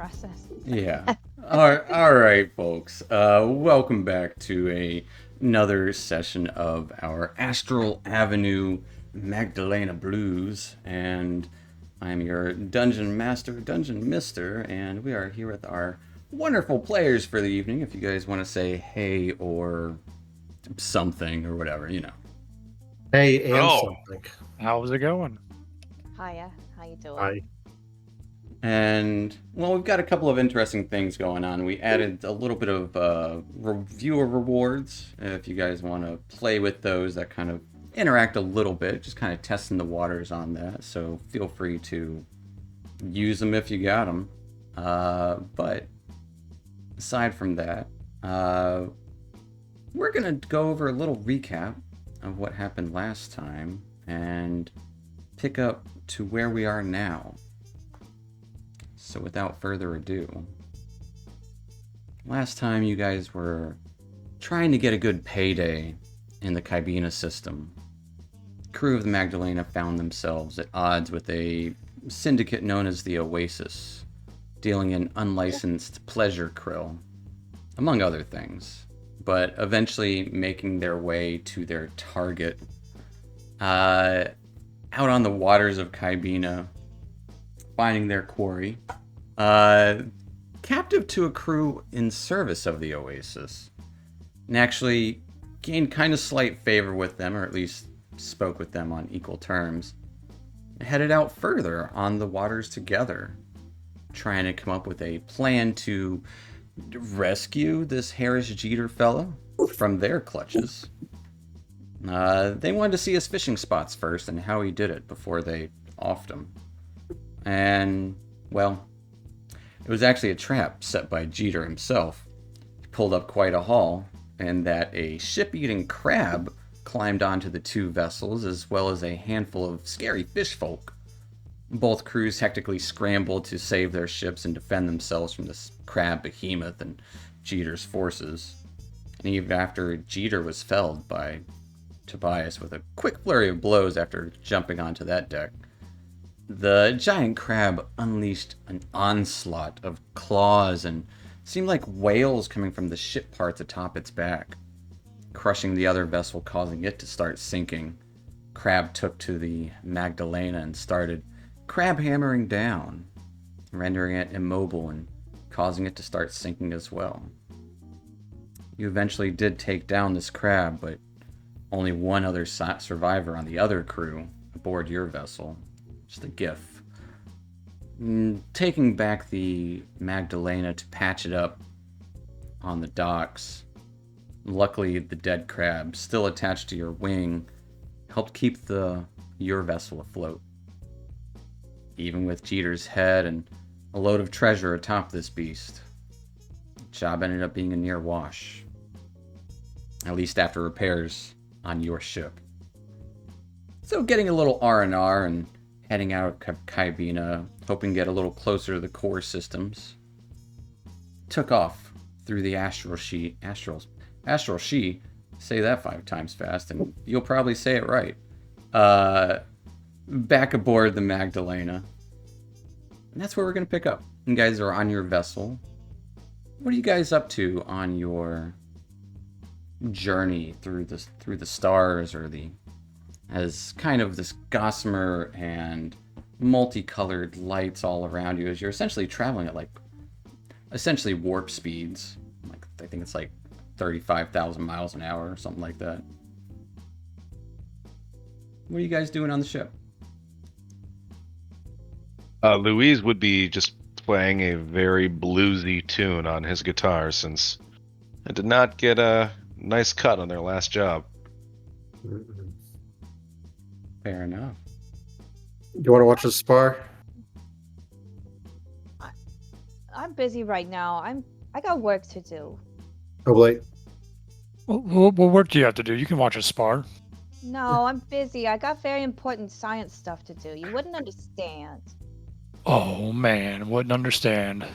process. Yeah. All right, folks. Welcome back to another session of our Astral Avenue Magdalena Blues, and I am your dungeon master, dungeon mister, and we are here with our wonderful players for the evening. If you guys want to say hey or something or whatever, you know. Hey, and Oh. something. How's it going? Hiya, how you doing? Hi. And, well, we've got a couple of interesting things going on. We added a little bit of viewer rewards. If you guys want to play with those, that kind of interact a little bit, just kind of testing the waters on that. So feel free to use them if you got them. But aside from that, we're going to go over a little recap of what happened last time and pick up to where we are now. So without further ado, last time you guys were trying to get a good payday in the Kybina system. Crew of the Magdalena found themselves at odds with a syndicate known as the Oasis, dealing in unlicensed pleasure krill, among other things, but eventually making their way to their target out on the waters of Kybina, finding their quarry, captive to a crew in service of the Oasis, and actually gained kind of slight favor with them, or at least spoke with them on equal terms, and headed out further on the waters together, trying to come up with a plan to rescue this Harris Jeter fella from their clutches. They wanted to see his fishing spots first and how he did it before they offed him. And, well, it was actually a trap set by Jeter himself. He pulled up quite a haul, and that a ship-eating crab climbed onto the two vessels, as well as a handful of scary fish folk. Both crews hectically scrambled to save their ships and defend themselves from this crab behemoth and Jeter's forces. And even after Jeter was felled by Tobias with a quick flurry of blows after jumping onto that deck, the giant crab unleashed an onslaught of claws and seemed like whales coming from the ship parts atop its back, crushing the other vessel, causing it to start sinking. Crab took to the Magdalena and started crab hammering down, rendering it immobile and causing it to start sinking as well. You eventually did take down this crab, but only one other survivor on the other crew aboard your vessel. Just a gif. Taking back the Magdalena to patch it up on the docks. Luckily, the dead crab, still attached to your wing, helped keep your vessel afloat. Even with Jeter's head and a load of treasure atop this beast, the job ended up being a near wash. At least after repairs on your ship. So getting a little R&R and heading out of Kybina, hoping to get a little closer to the core systems, took off through the Astral Sea. Astral Sea, say that 5 times fast, and you'll probably say it right. Back aboard the Magdalena. And that's where we're going to pick up. You guys are on your vessel. What are you guys up to on your journey through the stars, or as kind of this gossamer and multicolored lights all around you, as you're essentially traveling at essentially warp speeds. I think it's 35,000 miles an hour or something like that. What are you guys doing on the ship? Louise would be just playing a very bluesy tune on his guitar, since I did not get a nice cut on their last job. Fair enough. You want to watch us spar? I'm busy right now. I got work to do. Oh, wait. What work do you have to do? You can watch us spar. No, I'm busy. I got very important science stuff to do. You wouldn't understand. Oh man, wouldn't understand.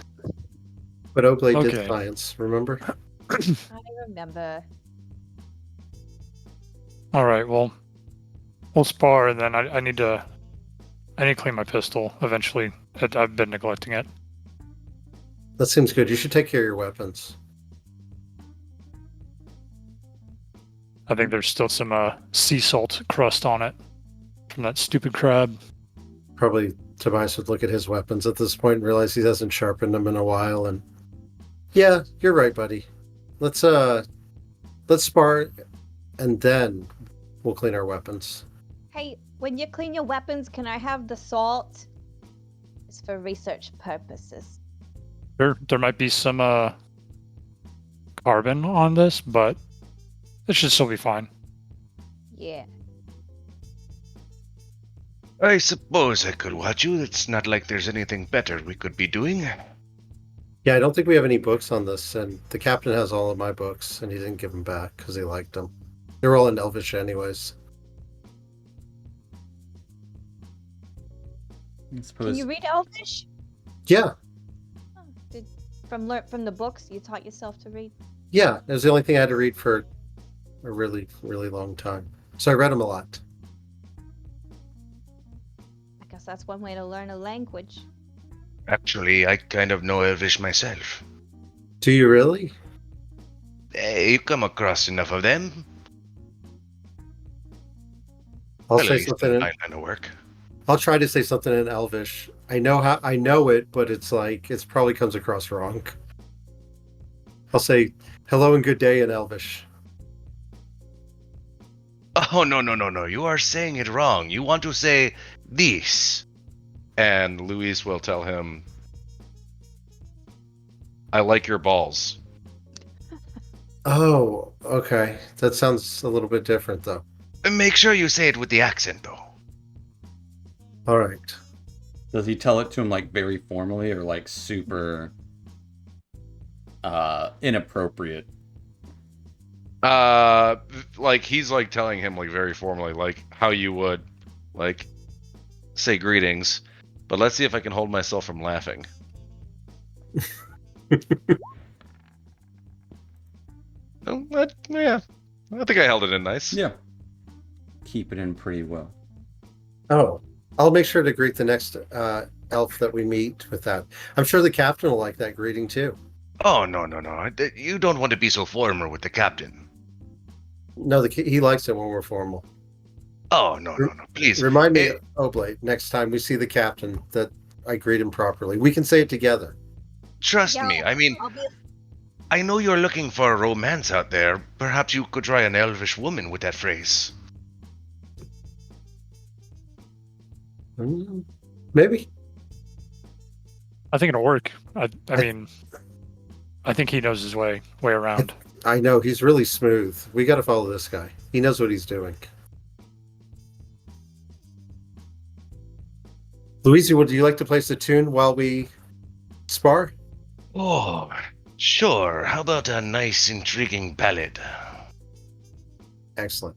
But Oakley Okay. did science, remember? I remember. All right, well, we'll spar, and then I need to clean my pistol eventually. I've been neglecting it. That seems good. You should take care of your weapons. I think there's still some sea salt crust on it from that stupid crab. Probably Tobias would look at his weapons at this point and realize he hasn't sharpened them in a while. And yeah, you're right, buddy. Let's spar, and then we'll clean our weapons. Hey, when you clean your weapons, can I have the salt? It's for research purposes. There might be some carbon on this, but it should still be fine. Yeah. I suppose I could watch you. It's not like there's anything better we could be doing. Yeah, I don't think we have any books on this, and the captain has all of my books, and he didn't give them back because he liked them. They were all in Elvish anyways. I Can suppose. you read Elvish? Yeah, Oh, from the books you taught yourself to read? yeah. It was the only thing I had to read for a really, really long time. So I read them a lot. I guess that's one way to learn a language. Actually, I kind of know Elvish myself. Do you really? You come across enough of them. I'll At say least something. in my line of work. I'll try to say something in Elvish. I know it, but it's like it probably comes across wrong. I'll say hello and good day in Elvish. Oh, no. You are saying it wrong. You want to say this. And Louise will tell him, I like your balls. Oh, okay. That sounds a little bit different, though. Make sure you say it with the accent, though. All right. Does he tell it to him like very formally or like super inappropriate? Like he's like telling him like very formally, like how you would like say greetings. But let's see if I can hold myself from laughing. Yeah, I think I held it in nice. Yeah. Keep it in pretty well. Oh, I'll make sure to greet the next elf that we meet with that. I'm sure the captain will like that greeting too. Oh, no. You don't want to be so formal with the captain. No, he likes it when we're formal. Oh, no. Please. Remind me, Eh, Oblate, next time we see the captain that I greet him properly. We can say it together. Trust Yeah, me. I mean, I'll be I know you're looking for a romance out there. Perhaps you could try an elvish woman with that phrase. Maybe. I think it'll work. I mean, I think he knows his way around. I know, he's really smooth. We got to follow this guy. He knows what he's doing. Louise, would you like to place a tune while we spar? Oh, sure. How about a nice, intriguing ballad? Excellent.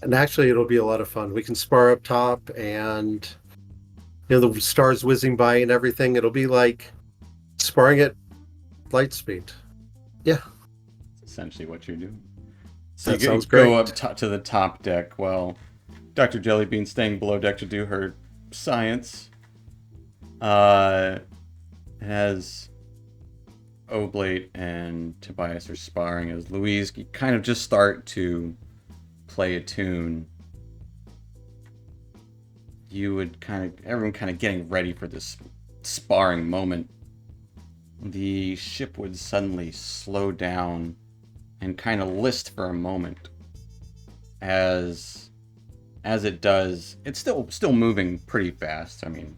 And actually, it'll be a lot of fun. We can spar up top and, the stars whizzing by and everything. It'll be like sparring at light speed. Yeah. That's essentially what you're doing. So That you sounds go great. up to the top deck while Dr. Jellybean staying below deck to do her science. As Oblate and Tobias are sparring, as Louise kind of just start to play a tune. You would everyone kind of getting ready for this sparring moment. The ship would suddenly slow down and kind of list for a moment. As it does, it's still moving pretty fast. I mean,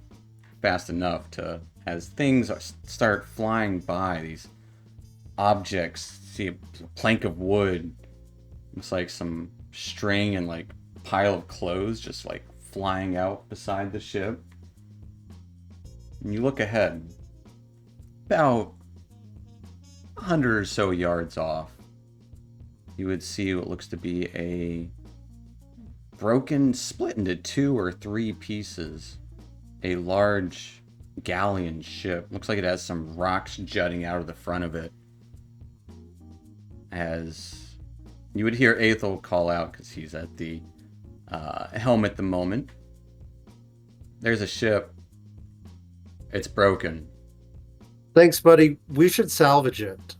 fast enough to, as things start flying by, these objects, see a plank of wood, it's like some string and like pile of clothes just like flying out beside the ship. And you look ahead, about 100 or so yards off, you would see what looks to be a split into 2 or 3 pieces, a large galleon ship. Looks like it has some rocks jutting out of the front of it. As you would hear Aethel call out, because he's at the helm at the moment. There's a ship. It's broken. Thanks, buddy. We should salvage it.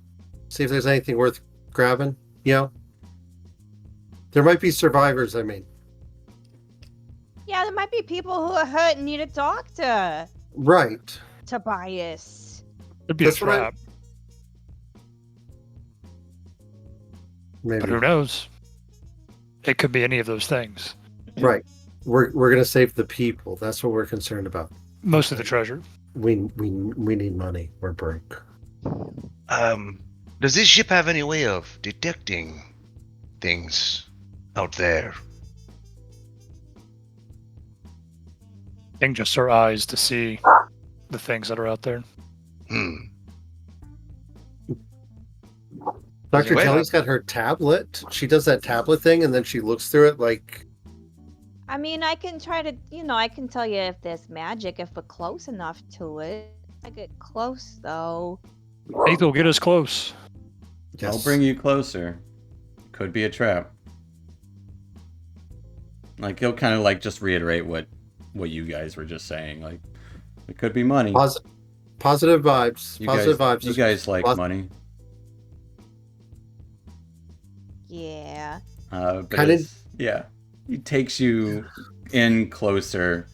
See if there's anything worth grabbing. You know? There might be survivors, I mean. Yeah, there might be people who are hurt and need a doctor. Right. Tobias. It'd be That's a what I- trap, Maybe. but who knows? It could be any of those things. Right. We're gonna save the people. That's what we're concerned about. Most of the treasure. We need money. We're broke. Does this ship have any way of detecting things out there? I think just our eyes to see the things that are out there. Dr. Wait. Kelly's got her tablet. She does that tablet thing and then she looks through it like I mean, I can try to, I can tell you if there's magic if we're close enough to it. I get close though. Faith will get us close. I'll bring you closer. Could be a trap. Like he'll kind of like just reiterate what you guys were just saying. Like it could be money. positive vibes. Positive vibes. You guys like money. Yeah. But Kinda- yeah, he takes you in closer,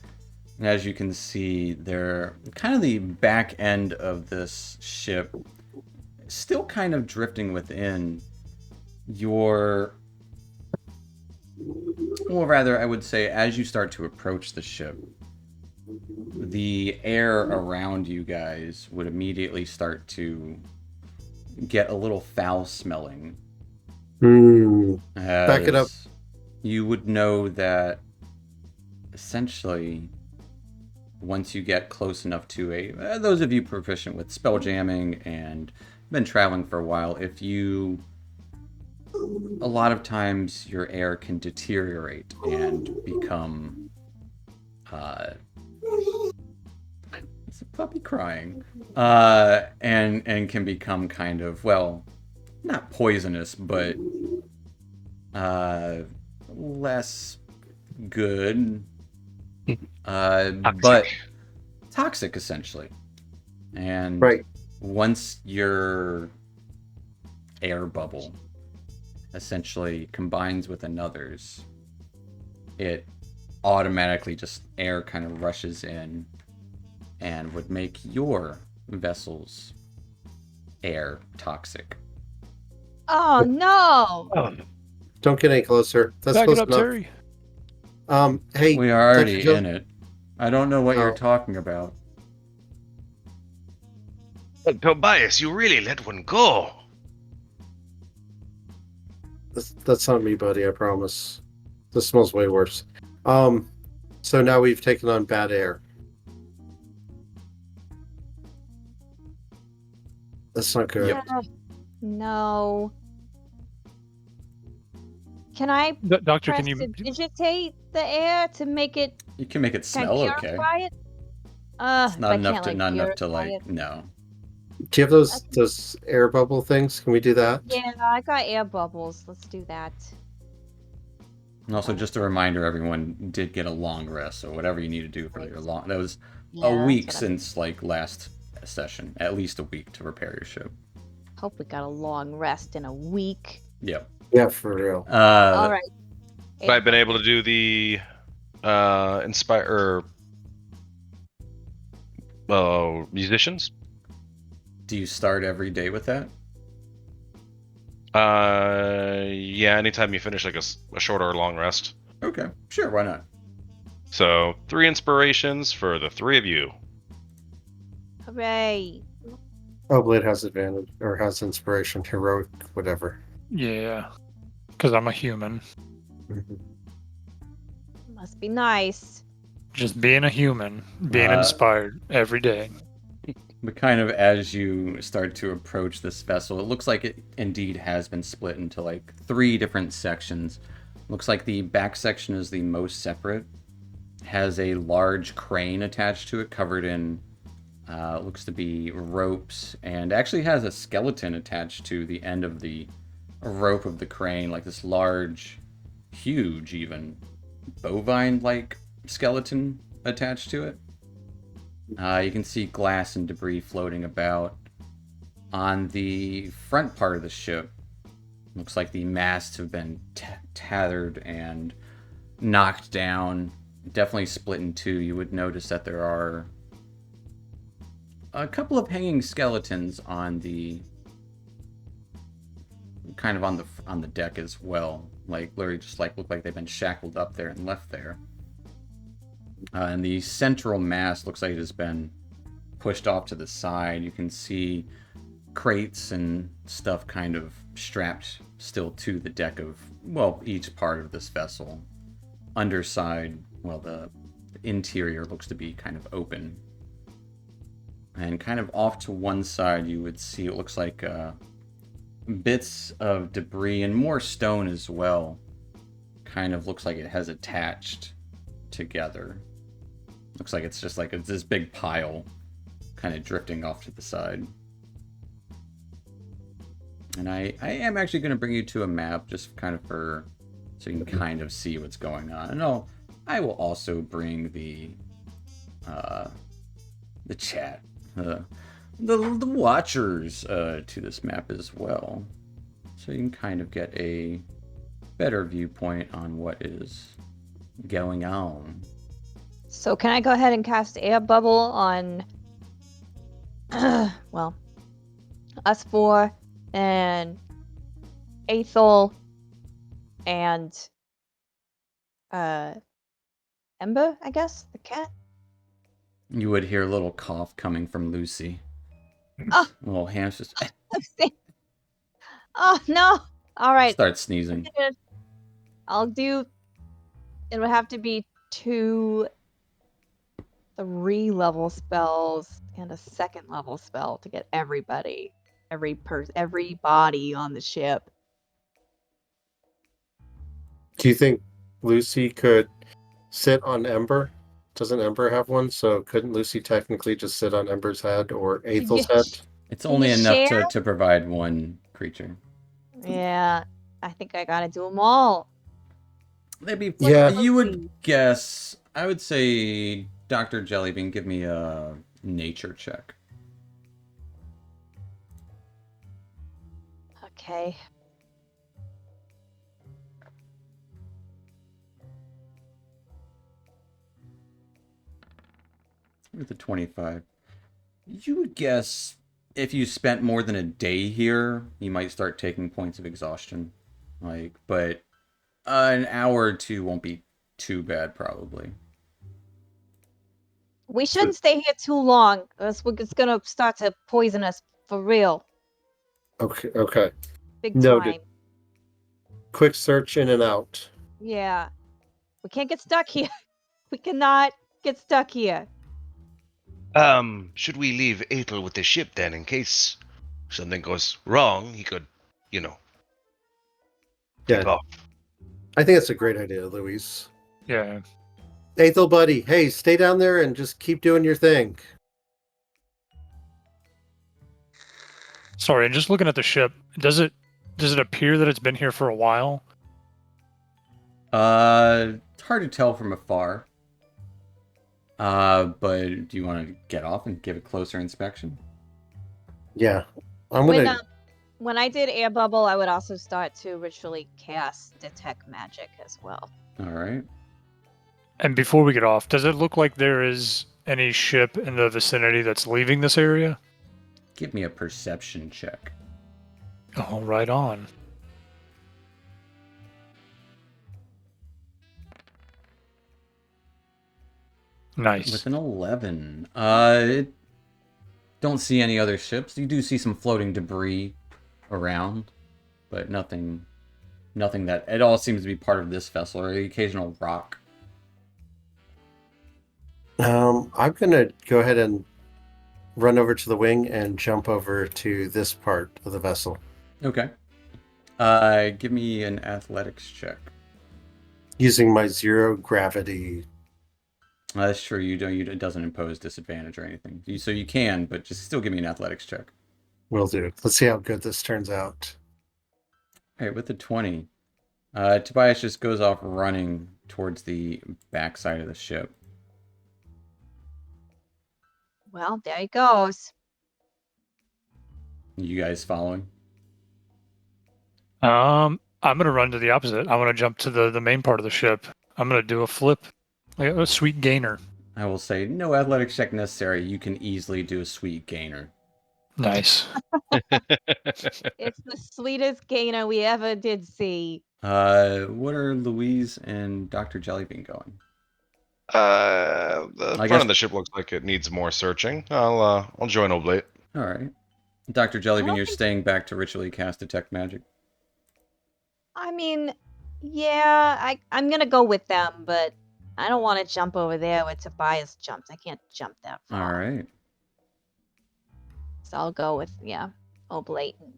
and as you can see, they're kind of the back end of this ship, still kind of drifting within your. Well, rather, I would say, as you start to approach the ship, the air around you guys would immediately start to get a little foul smelling. Back it up. You would know that essentially, once you get close enough to those of you proficient with spell jamming and been traveling for a while, a lot of times your air can deteriorate and become, it's a puppy crying, and can become kind of, well, not poisonous, but less good, but toxic essentially. And Right. once your air bubble essentially combines with another's, it automatically just air kind of rushes in and would make your vessel's air toxic. Oh no! Don't get any closer. That's Back close it up, enough. Terry. Hey, We are already Dr. in it. I don't know what you're Oh. talking about. Tobias, you really let one go. That's not me, buddy. I promise. This smells way worse. So now we've taken on bad air. That's not good. Yep. No. Can I Doctor, press can you? vegetate the air to make it You can make it kind smell of okay. purify it? It's but not I enough can't, to purify it. no. Do you have those air bubble things? Can we do that? Yeah, I got air bubbles. Let's do that. And also, just a reminder, everyone did get a long rest, so whatever you need to do for your long. That was Yeah, a week that's what I since like last session, at least a week to repair your ship. hope we got a long rest in a week. Yep. Yeah, for real. All right. Have I been able to do the inspire musicians? Do you start every day with that? Yeah. Anytime you finish like a short or long rest. Okay, sure, why not? So 3 inspirations for the 3 of you. Hooray. Blade has advantage or has inspiration, heroic, whatever. Yeah, because I'm a human. Must be nice. Just being a human, being inspired every day. But kind of as you start to approach this vessel, it looks like it indeed has been split into like 3 different sections. Looks like the back section is the most separate. Has a large crane attached to it, covered in looks to be ropes, and actually has a skeleton attached to the end of the rope of the crane, like this large, huge even, bovine-like skeleton attached to it. You can see glass and debris floating about. On the front part of the ship, looks like the masts have been tethered and knocked down, definitely split in two. You would notice that there are a couple of hanging skeletons on the kind of on the deck as well. Like literally just like look like they've been shackled up there and left there. And the central mast looks like it has been pushed off to the side. You can see crates and stuff kind of strapped still to the deck of, well, each part of this vessel. Underside, well, the interior looks to be kind of open. And kind of off to one side, you would see it looks like bits of debris and more stone as well. Kind of looks like it has attached together. Looks like it's just like it's this big pile kind of drifting off to the side. And I am actually going to bring you to a map just kind of so you can kind of see what's going on. And I will also bring the chat, the watchers to this map as well. So you can kind of get a better viewpoint on what is going on. So can I go ahead and cast air bubble on, well, us four and Aethel and Ember, I guess, the cat? You would hear a little cough coming from Lucy. Oh, A little hamster oh no! All right, start sneezing. I'll do. It would have to be 2 3-level spells and a 2nd level spell to get every body on the ship. Do you think Lucy could sit on Ember? Doesn't Ember have one? So couldn't Lucy technically just sit on Ember's head or Aethel's head? It's only enough share? to provide one creature. Yeah, I think I gotta do them all. Maybe Yeah. you would guess. I would say Dr. Jellybean, give me a nature check. Okay. With a 25. You would guess if you spent more than a day here, you might start taking points of exhaustion. But an hour or two won't be too bad, probably. We shouldn't stay here too long, else it's gonna start to poison us for real. Okay. Big Noted. time. Quick search in and out. Yeah. We can't get stuck here. We cannot get stuck here. Should we leave Aethel with the ship then, in case something goes wrong? He could, take Yeah, off. I think that's a great idea, Louise. Yeah. Aethel, buddy, hey, stay down there and just keep doing your thing. Sorry, and just looking at the ship, does it appear that it's been here for a while? It's hard to tell from afar. But do you want to get off and give a closer inspection? Yeah, I'm gonna. When I did air bubble, I would also start to ritually cast detect magic as well. All right. And before we get off, does it look like there is any ship in the vicinity that's leaving this area? Give me a perception check. Oh, right on. Nice. With an 11. Don't see any other ships. You do see some floating debris around, but nothing that it all seems to be part of this vessel, or the occasional rock. I'm gonna go ahead and run over to the wing and jump over to this part of the vessel. Okay. Give me an athletics check. Using my 0 gravity. That's true. It doesn't impose disadvantage or anything. So you can, but just still give me an athletics check. Will do. Let's see how good this turns out. All right, with the 20, Tobias just goes off running towards the backside of the ship. Well, there he goes. You guys following? I'm gonna run to the opposite. I want to jump to the main part of the ship. I'm gonna do a flip, like a sweet gainer. I will say no athletics check necessary. You can easily do a sweet gainer. Nice. It's the sweetest gainer we ever did see. What are Louise and Dr. Jellybean going? The I front guess. of the ship looks like it needs more searching. I'll join Oblate. All right. Dr. I Jellybean, don't you're think- staying back to ritually cast detect magic. I mean, yeah, I'm gonna go with them, but I don't want to jump over there where Tobias jumps. I can't jump that All far. right. So I'll go with, Oblate and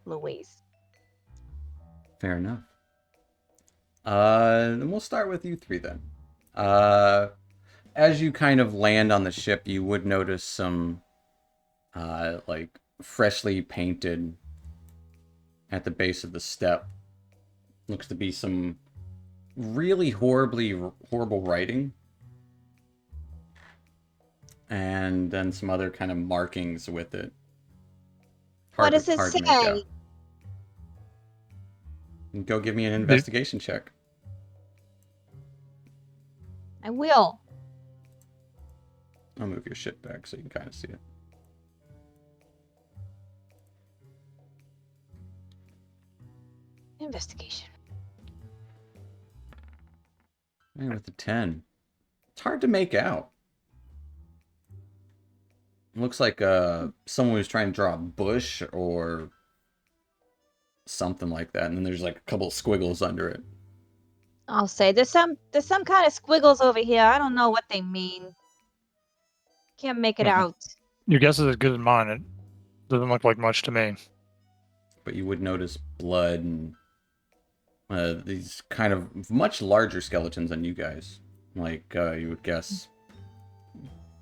Louise. Fair enough. Then we'll start with you three then. As you kind of land on the ship, you would notice some, like, freshly painted at the base of the step. Looks to be some really horrible writing. And then some other kind of markings with it. What does it hard to make say? out. Go give me an investigation check. I will. I'll move your ship back so you can kind of see it. Investigation. Man, with the 10. It's hard to make out. It looks like someone was trying to draw a bush or something like that, and then there's like a couple of squiggles under it. I'll say there's some kind of squiggles over here. I don't know what they mean. Can't make it out. Your guess is as good as mine. It doesn't look like much to me. But you would notice blood and these kind of much larger skeletons than you guys. Like you would guess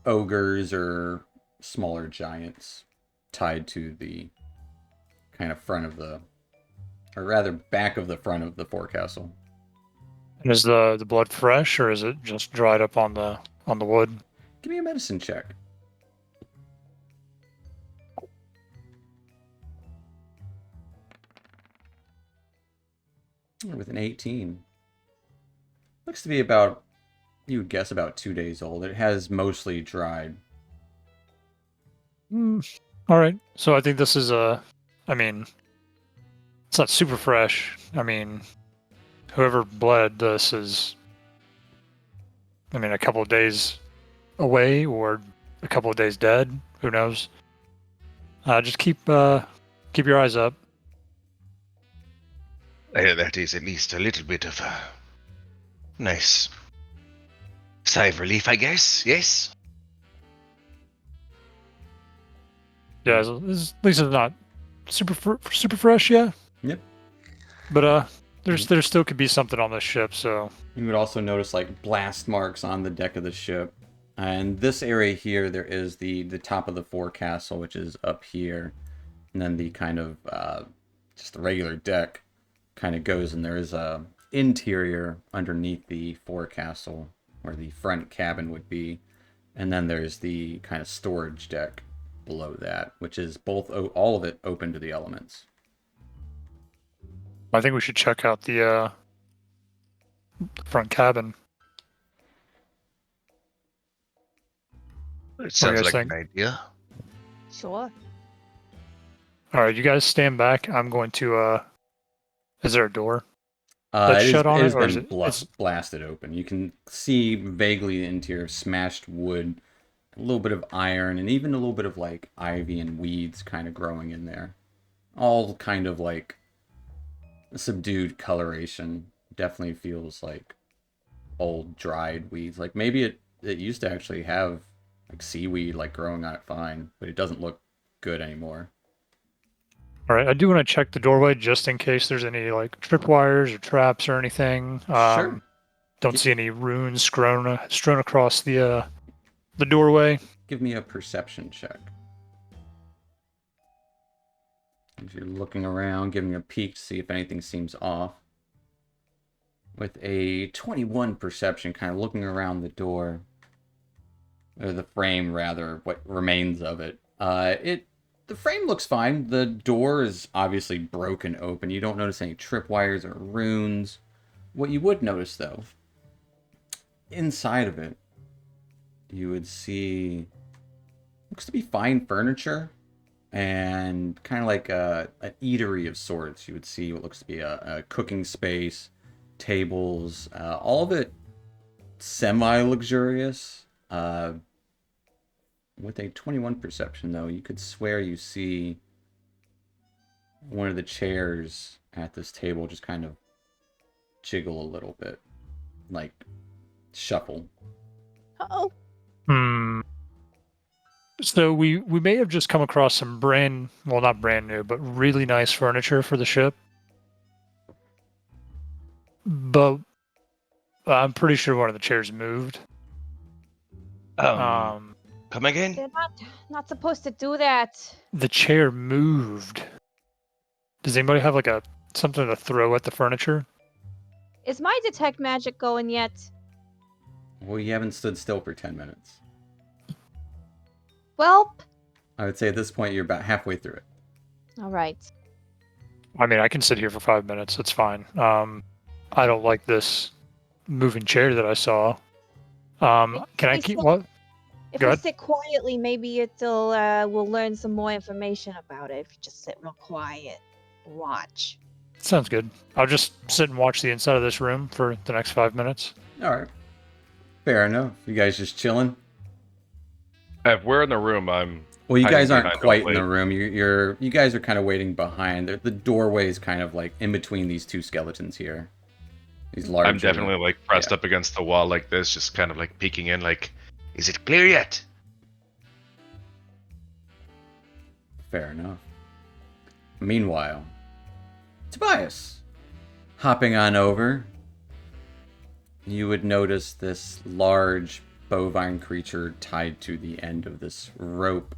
ogres or smaller giants tied to the kind of front of the, or rather back of the front of the forecastle. And is the blood fresh, or is it just dried up on the wood? Give me a medicine check. With an 18. Looks to be about, you would guess, about 2 days old. It has mostly dried. All right. So I think this is I mean, it's not super fresh. I mean, whoever bled this is, I mean, a couple of days away or a couple of days dead. Who knows? Just keep your eyes up. That is at least a little bit of a nice sigh of relief, I guess. Yes. Yeah, at least it's not super fresh, yeah. Yep. But there still could be something on this ship, so. You would also notice like blast marks on the deck of the ship. And this area here, there is the top of the forecastle, which is up here. And then the kind of, just the regular deck kind of goes, and there is a interior underneath the forecastle where the front cabin would be. And then there's the kind of storage deck below that, which is all of it open to the elements. I think we should check out the front cabin. It sounds guys like think? an idea. Sure. All right, you guys stand back. I'm going to. Is there a door that's It shut on it it, has or is been it? blasted open. You can see vaguely the interior, smashed wood, a little bit of iron, and even a little bit of like ivy and weeds kind of growing in there. All kind of like subdued coloration. Definitely feels like old dried weeds. Like maybe it used to actually have like seaweed like growing on it fine, but it doesn't look good anymore. All right, I do want to check the doorway just in case there's any like tripwires or traps or anything. Sure. Don't see any runes strewn across the doorway. Give me a perception check. If you're looking around, giving a peek to see if anything seems off. With a 21 perception, kind of looking around the door, or the frame rather, what remains of it. The frame looks fine. The door is obviously broken open. You don't notice any tripwires or runes. What you would notice though, inside of it, you would see looks to be fine furniture and kind of like an eatery of sorts. You would see what looks to be a cooking space, tables, all of it semi-luxurious. With a 21 perception, though, you could swear you see one of the chairs at this table just kind of jiggle a little bit, like shuffle. Oh, Hmm. So we may have just come across some not brand new, but really nice furniture for the ship. But I'm pretty sure one of the chairs moved. Come again? they're not supposed to do that. The chair moved. Does anybody have like something to throw at the furniture? Is my detect magic going yet? Well, you haven't stood still for 10 minutes. Well, I would say at this point you're about halfway through it. all right. I mean, I can sit here for 5 minutes. It's fine. I don't like this moving chair that I saw. Can I keep what? If Go we ahead. sit quietly, maybe we'll learn some more information about it. If you just sit real quiet, watch. Sounds good. I'll just sit and watch the inside of this room for the next 5 minutes. All right. Fair enough. You guys just chilling? If we're in the room, I'm. Well, you hiding guys aren't behind a quite in the plate. room. You guys are kind of waiting behind. The doorway is kind of like in between these two skeletons here. These large. I'm definitely like pressed yeah. up against the wall like this, just kind of like peeking in, like, is it clear yet? Fair enough. Meanwhile, Tobias, hopping on over, you would notice this large bovine creature tied to the end of this rope,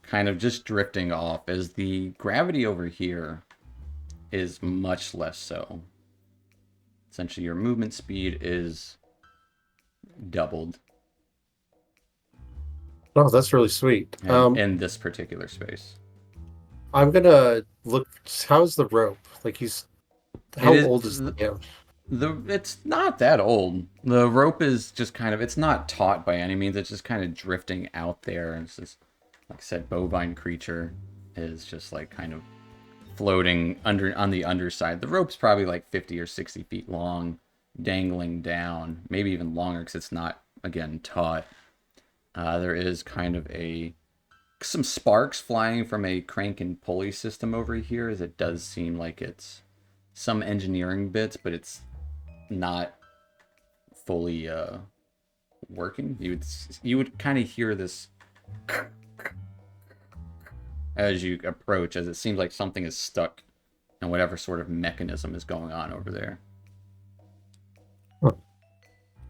kind of just drifting off as the gravity over here is much less so. Essentially, your movement speed is doubled Oh, that's really sweet. in this particular space. I'm gonna look. How's the rope? Like how old is the game? It's not that old. The rope is just kind of, it's not taut by any means. It's just kind of drifting out there. It's just, like I said, bovine creature is just like kind of floating on the underside. The rope's probably like 50 or 60 feet long, dangling down, maybe even longer because it's not, again, taut. There is kind of some sparks flying from a crank and pulley system over here, as it does seem like it's some engineering bits, but it's not fully working. You would kind of hear this as you approach, as it seems like something is stuck in whatever sort of mechanism is going on over there.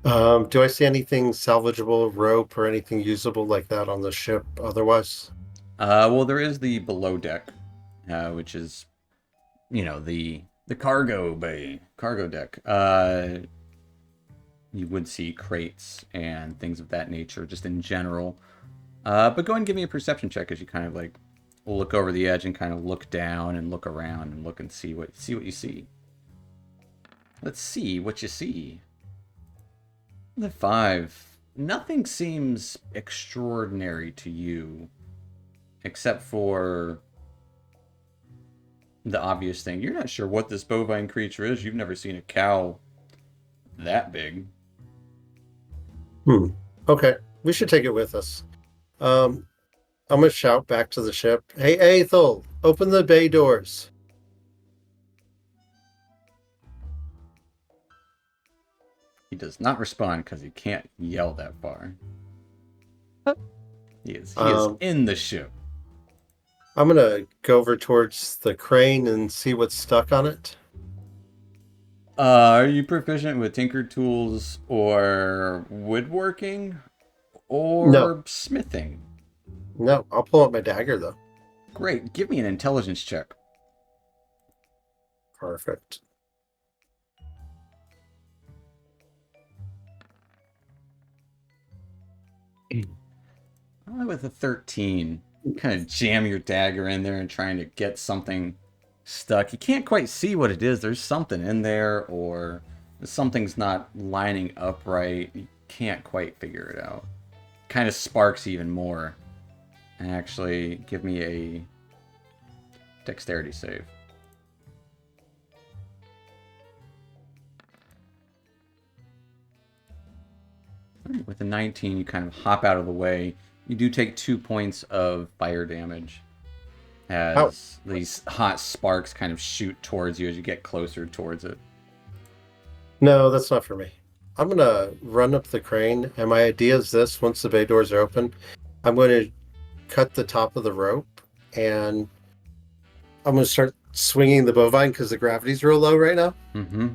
Do I see anything salvageable, rope, or anything usable like that on the ship otherwise? Well, there is the below deck, which is, the cargo bay, cargo deck. You would see crates and things of that nature, just in general. But go ahead and give me a perception check as you kind of like look over the edge and kind of look down and look around and look and see what you see. Let's see what you see. The 5. Nothing seems extraordinary to you, except for the obvious thing. You're not sure what this bovine creature is. You've never seen a cow that big. Okay, we should take it with us. I'm gonna shout back to the ship. Hey, Ethel, open the bay doors. He does not respond because he can't yell that far. He is in the ship. I'm gonna go over towards the crane and see what's stuck on it. Are you proficient with tinker tools or woodworking or No. smithing? No, I'll pull out my dagger though. Great. Give me an intelligence check. Perfect. With a 13, kind of jam your dagger in there and trying to get something stuck. You can't quite see what it is. There's something in there, or something's not lining up right. You can't quite figure it out. Kind of sparks even more. And actually, give me a dexterity save. With a 19, you kind of hop out of the way. You do take 2 points of fire damage as these hot sparks kind of shoot towards you as you get closer towards it. No, that's not for me. I'm going to run up the crane, and my idea is this. Once the bay doors are open, I'm going to cut the top of the rope, and I'm going to start swinging the bovine because the gravity's real low right now. Mm-hmm.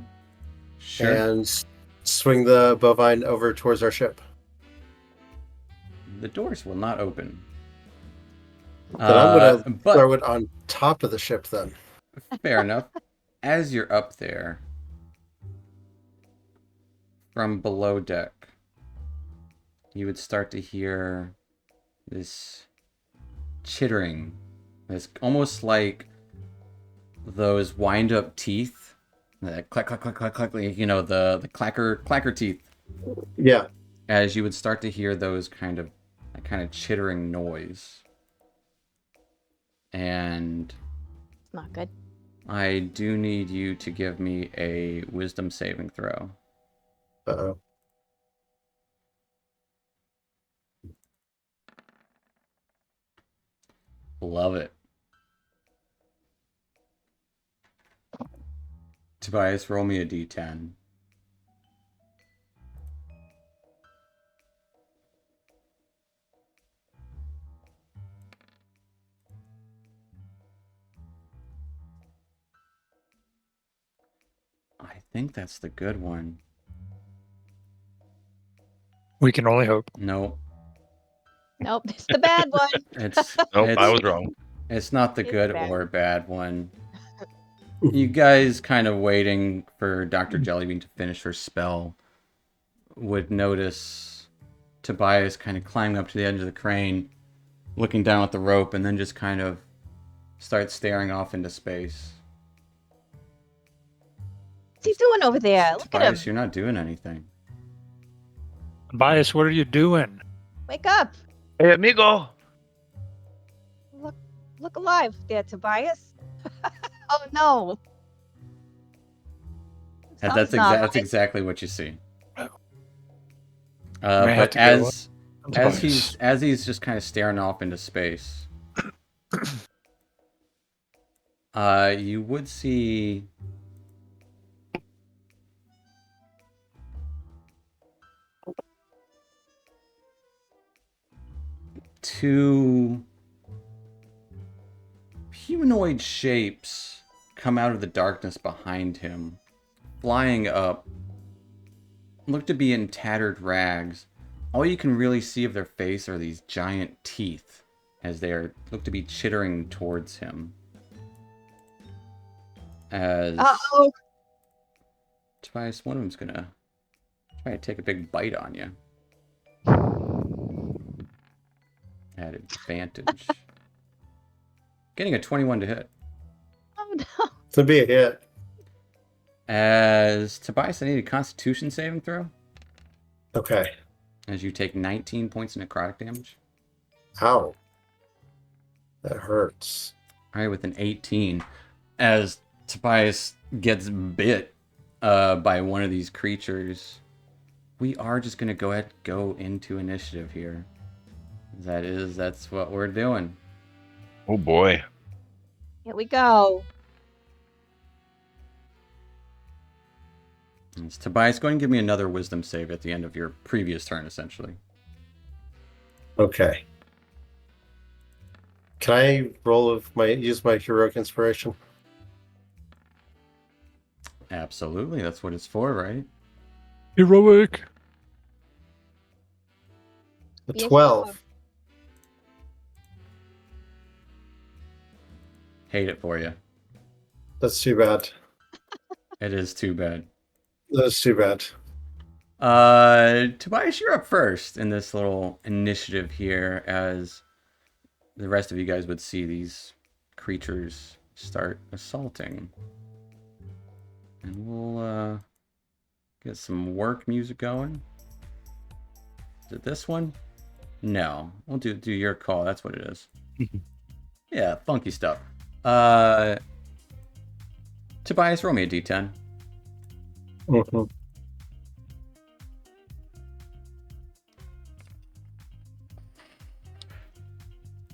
Sure. And swing the bovine over towards our ship. The doors will not open. But I'm going to throw it on top of the ship then. Fair enough. As you're up there, from below deck, you would start to hear this chittering. It's almost like those wind-up teeth. That clack, clack, clack, clack, clack, you know, the clacker teeth. Yeah. As you would start to hear those kind of chittering noise. And It's not good. I do need you to give me a wisdom saving throw. Uh-oh. Love it. Tobias, roll me a d10. I think that's the good one. We can only hope. Nope. Nope, it's the bad one. Nope, I was wrong. It's not the It's good bad. or bad one. You guys kind of waiting for Dr. Jellybean to finish her spell would notice Tobias kind of climbing up to the edge of the crane, looking down at the rope, and then just kind of start staring off into space. What's he doing over there? Look at him. Tobias, you're not doing anything. Bias, what are you doing? Wake up. Hey, amigo. Look alive there, Tobias. Oh no. That's Something's not right. exactly what you see. May have But to go as Tobias. he's just kind of staring off into space, you would see two humanoid shapes come out of the darkness behind him, flying up, look to be in tattered rags. All you can really see of their face are these giant teeth as they look to be chittering towards him. As Uh-oh. Tobias, one of them's gonna try to take a big bite on you. At advantage. Getting a 21 to hit. Oh no. To be a hit. As Tobias, I need a Constitution saving throw. Okay. As you take 19 points of necrotic damage. Ow. That hurts. All right, with an 18. As Tobias gets bit by one of these creatures, we are just going to go ahead and go into initiative here. That's what we're doing. Oh boy. Here we go. It's Tobias, go ahead and give me another wisdom save at the end of your previous turn, essentially. Okay. Can I use my heroic inspiration? Absolutely, that's what it's for, right? Heroic. A Yes, 12. Hate it for you. That's too bad. It is too bad. That's too bad. Tobias, you're up first in this little initiative here, as the rest of you guys would see these creatures start assaulting. And we'll get some work music going. Is it this one? No. We'll do your call. That's what it is. Yeah, funky stuff. Tobias, roll me a d10. Mhm.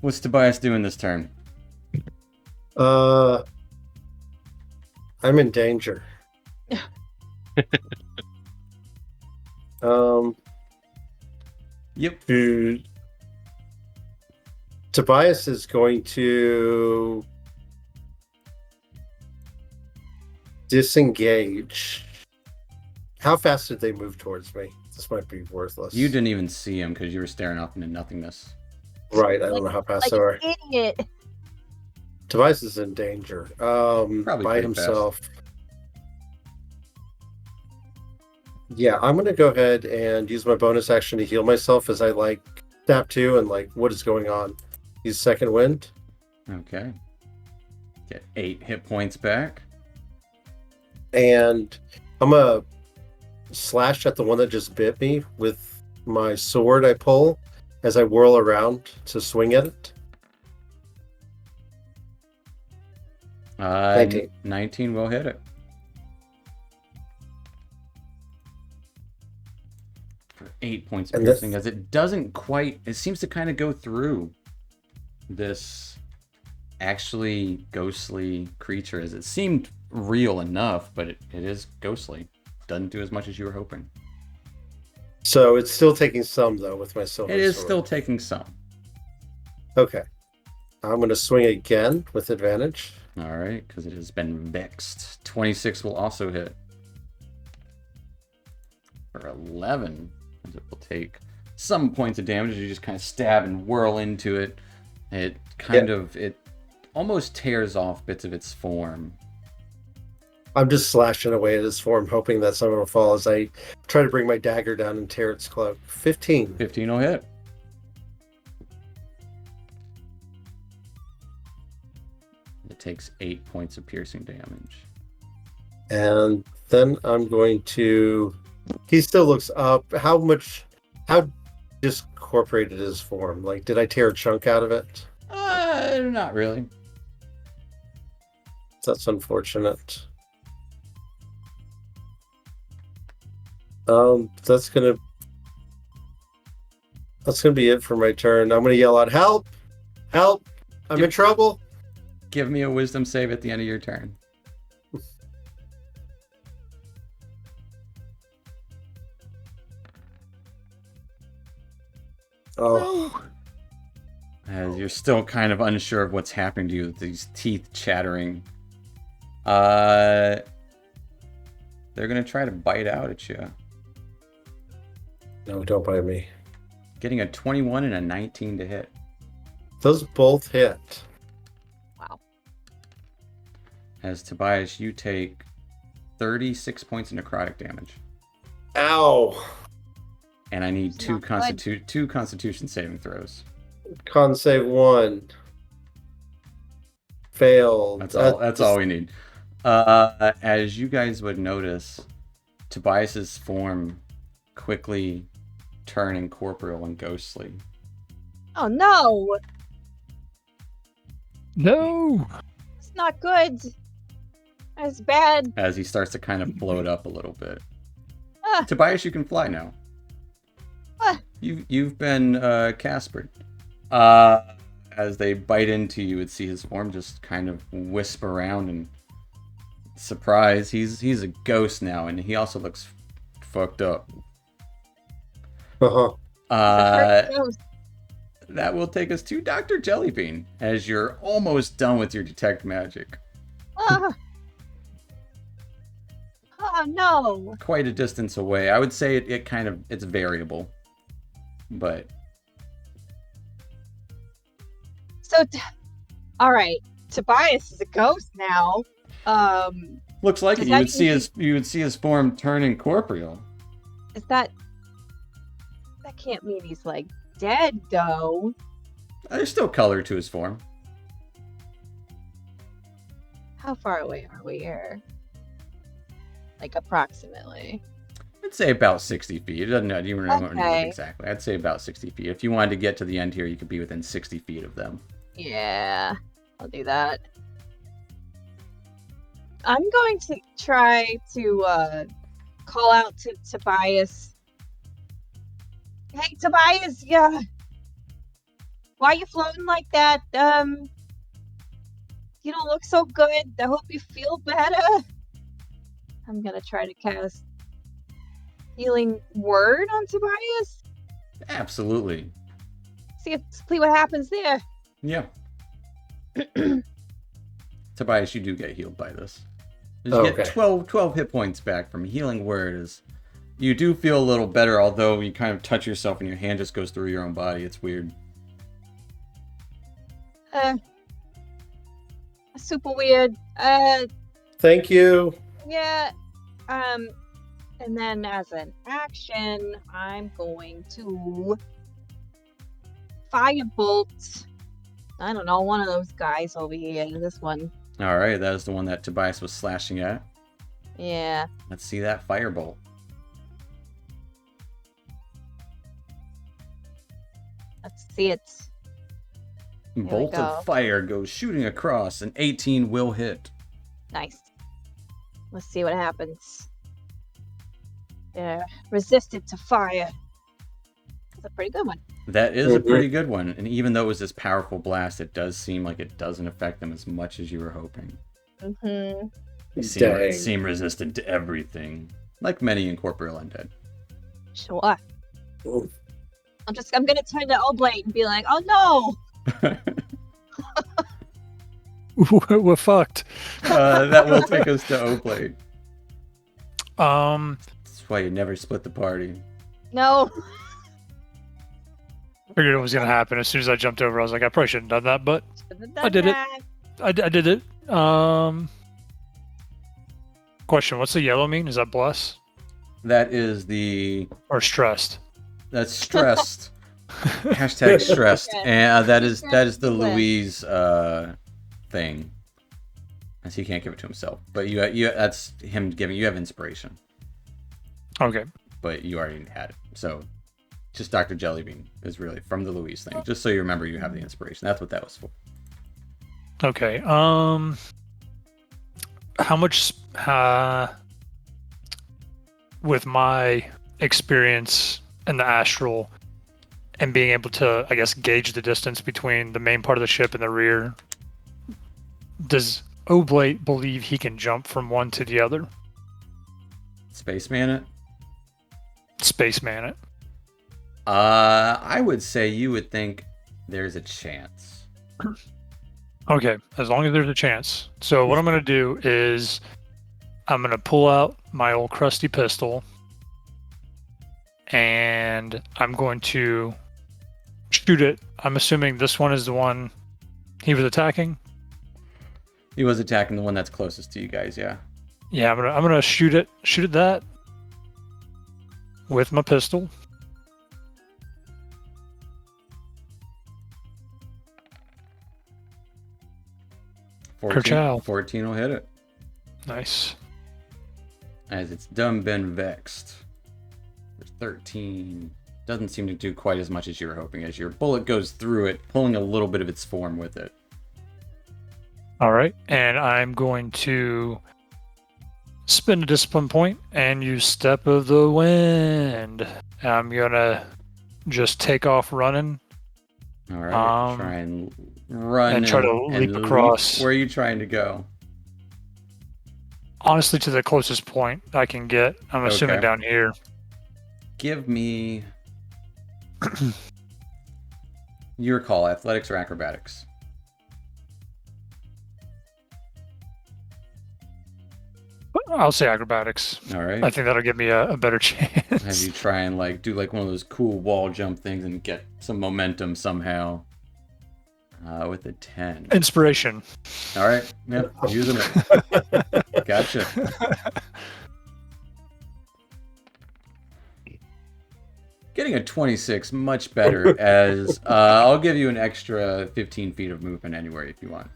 What's Tobias doing this turn? I'm in danger. Yep. Dude, Tobias is going to disengage. How fast did they move towards me? This might be worthless. You didn't even see him because you were staring off into nothingness. Right, I don't know how fast they Like are. an idiot. Tobias is in danger. Probably By pretty himself. Yeah, I'm gonna go ahead and use my bonus action to heal myself as I snap to and what is going on. Use second wind. Okay. Get 8 hit points back. And I'm gonna slash at the one that just bit me with my sword I pull as I whirl around to swing at it. 19. 19 will hit it. For 8 points of And piercing, as it doesn't quite, it seems to kind of go through this actually ghostly creature, as it seemed real enough, but it is ghostly. Doesn't do as much as you were hoping. So it's still taking some though with my silver It is sword. still taking some. Okay. I'm gonna swing again with advantage. All right, because it has been vexed. 26 will also hit. For 11, as it will take some points of damage as you just kind of stab and whirl into it. It it almost tears off bits of its form. I'm just slashing away at his form, hoping that someone will fall as I try to bring my dagger down and tear its cloak. 15. 15 will hit. It takes 8 points of piercing damage. And then I'm going to... He still looks up. How discorporated is his form? Did I tear a chunk out of it? Not really. That's unfortunate. That's gonna be it for my turn. I'm gonna yell out, "Help! Help! I'm in trouble!" Give me a wisdom save at the end of your turn. Oh, As you're still kind of unsure of what's happening to you with these teeth chattering. They're gonna try to bite out at you. no, don't bite me. Getting a 21 and a 19 to hit. Those both hit. Wow. As Tobias, you take 36 points of necrotic damage. Ow! And I need It's two not good. two Constitution saving throws. Con save 1. Failed. That's all we need. As you guys would notice, Tobias's form quickly turn incorporeal and ghostly. Oh no! No. It's not good. That's bad. As he starts to kind of float up a little bit. Ah. Tobias, you can fly now. Ah. You've been Caspered. As they bite into you, would see his form just kind of wisp around, and surprise, he's a ghost now, and he also looks fucked up. Uh-huh. It's a ghost. That will take us to Dr. Jellybean, as you're almost done with your detect magic. Ah. Oh no! Quite a distance away. I would say it's variable, but So, all right, Tobias is a ghost now. looks like it. Does You that would see mean his form turn incorporeal. Is that can't mean he's like dead though. There's still color to his form. How far away are we here? Like approximately. I'd say about 60 feet. It doesn't know. You remember Okay. exactly. I'd say about 60 feet. If you wanted to get to the end here, you could be within 60 feet of them. Yeah, I'll do that. I'm going to try to call out to Tobias. Hey, Tobias, yeah. Why are you floating like that? You don't look so good. I hope you feel better. I'm gonna try to cast Healing Word on Tobias. Absolutely. See what happens there. Yeah. Tobias, you do get healed by this. You Okay. get 12 hit points back from Healing Word. You do feel a little better, although you kind of touch yourself and your hand just goes through your own body. It's weird. Super weird. Thank you. Yeah. And then as an action, I'm going to firebolt. I don't know, one of those guys over here. This one. All right, that is the one that Tobias was slashing at. Yeah. Let's see that firebolt. Let's see it. we Bolt go. of fire goes shooting across. An 18 will hit. Nice. Let's see what happens. They're resistant to fire. That's a pretty good one. That is a pretty good one. And even though it was this powerful blast, it does seem like it doesn't affect them as much as you were hoping. Mm-hmm. They seem resistant to everything, like many incorporeal undead. Sure. Ooh. I'm gonna turn to Oblate and be like, oh no! We're fucked. That will take us to Oblate. Figured That's why you never split the party. No. it was gonna happen as soon as I jumped over. I was like, I probably shouldn't have done that, but Shouldn't I have did done it. that. I did it. Question: what's the yellow mean? Is that bless That is the... or stressed? That's stressed. Hashtag stressed. Yeah. And that is the Bless. Louise thing. As he can't give it to himself. But you that's him giving... You have inspiration. Okay. But you already had it. So just Dr. Jellybean is really from the Louise thing. Just so you remember you have the inspiration. That's what that was for. Okay. How much with my experience in the astral and being able to, I guess, gauge the distance between the main part of the ship and the rear, does Oblate believe he can jump from one to the other? Spaceman it? Spaceman it. I would say you would think there's a chance. Okay, as long as there's a chance. So what I'm going to do is I'm going to pull out my old crusty pistol and I'm going to shoot it. I'm assuming this one is the one he was attacking. He was attacking the one that's closest to you guys, yeah. Yeah, I'm gonna shoot at that with my pistol. Kerchow. 14 will hit it. Nice. As it's done been vexed. There's 13. Doesn't seem to do quite as much as you were hoping, as your bullet goes through it, pulling a little bit of its form with it. All right, and I'm going to spend a discipline point and use Step of the Wind. I'm gonna just take off running. All right, try and run and try to leap across. Where are you trying to go? Honestly, to the closest point I can get. I'm assuming Okay. down here. Give me your call, athletics or acrobatics. I'll say acrobatics. All right. I think that'll give me a better chance. Have you try and do one of those cool wall jump things and get some momentum somehow. With a 10. Inspiration. All right. Yep. Using it. Gotcha. Getting a 26, much better, as I'll give you an extra 15 feet of movement anywhere if you want.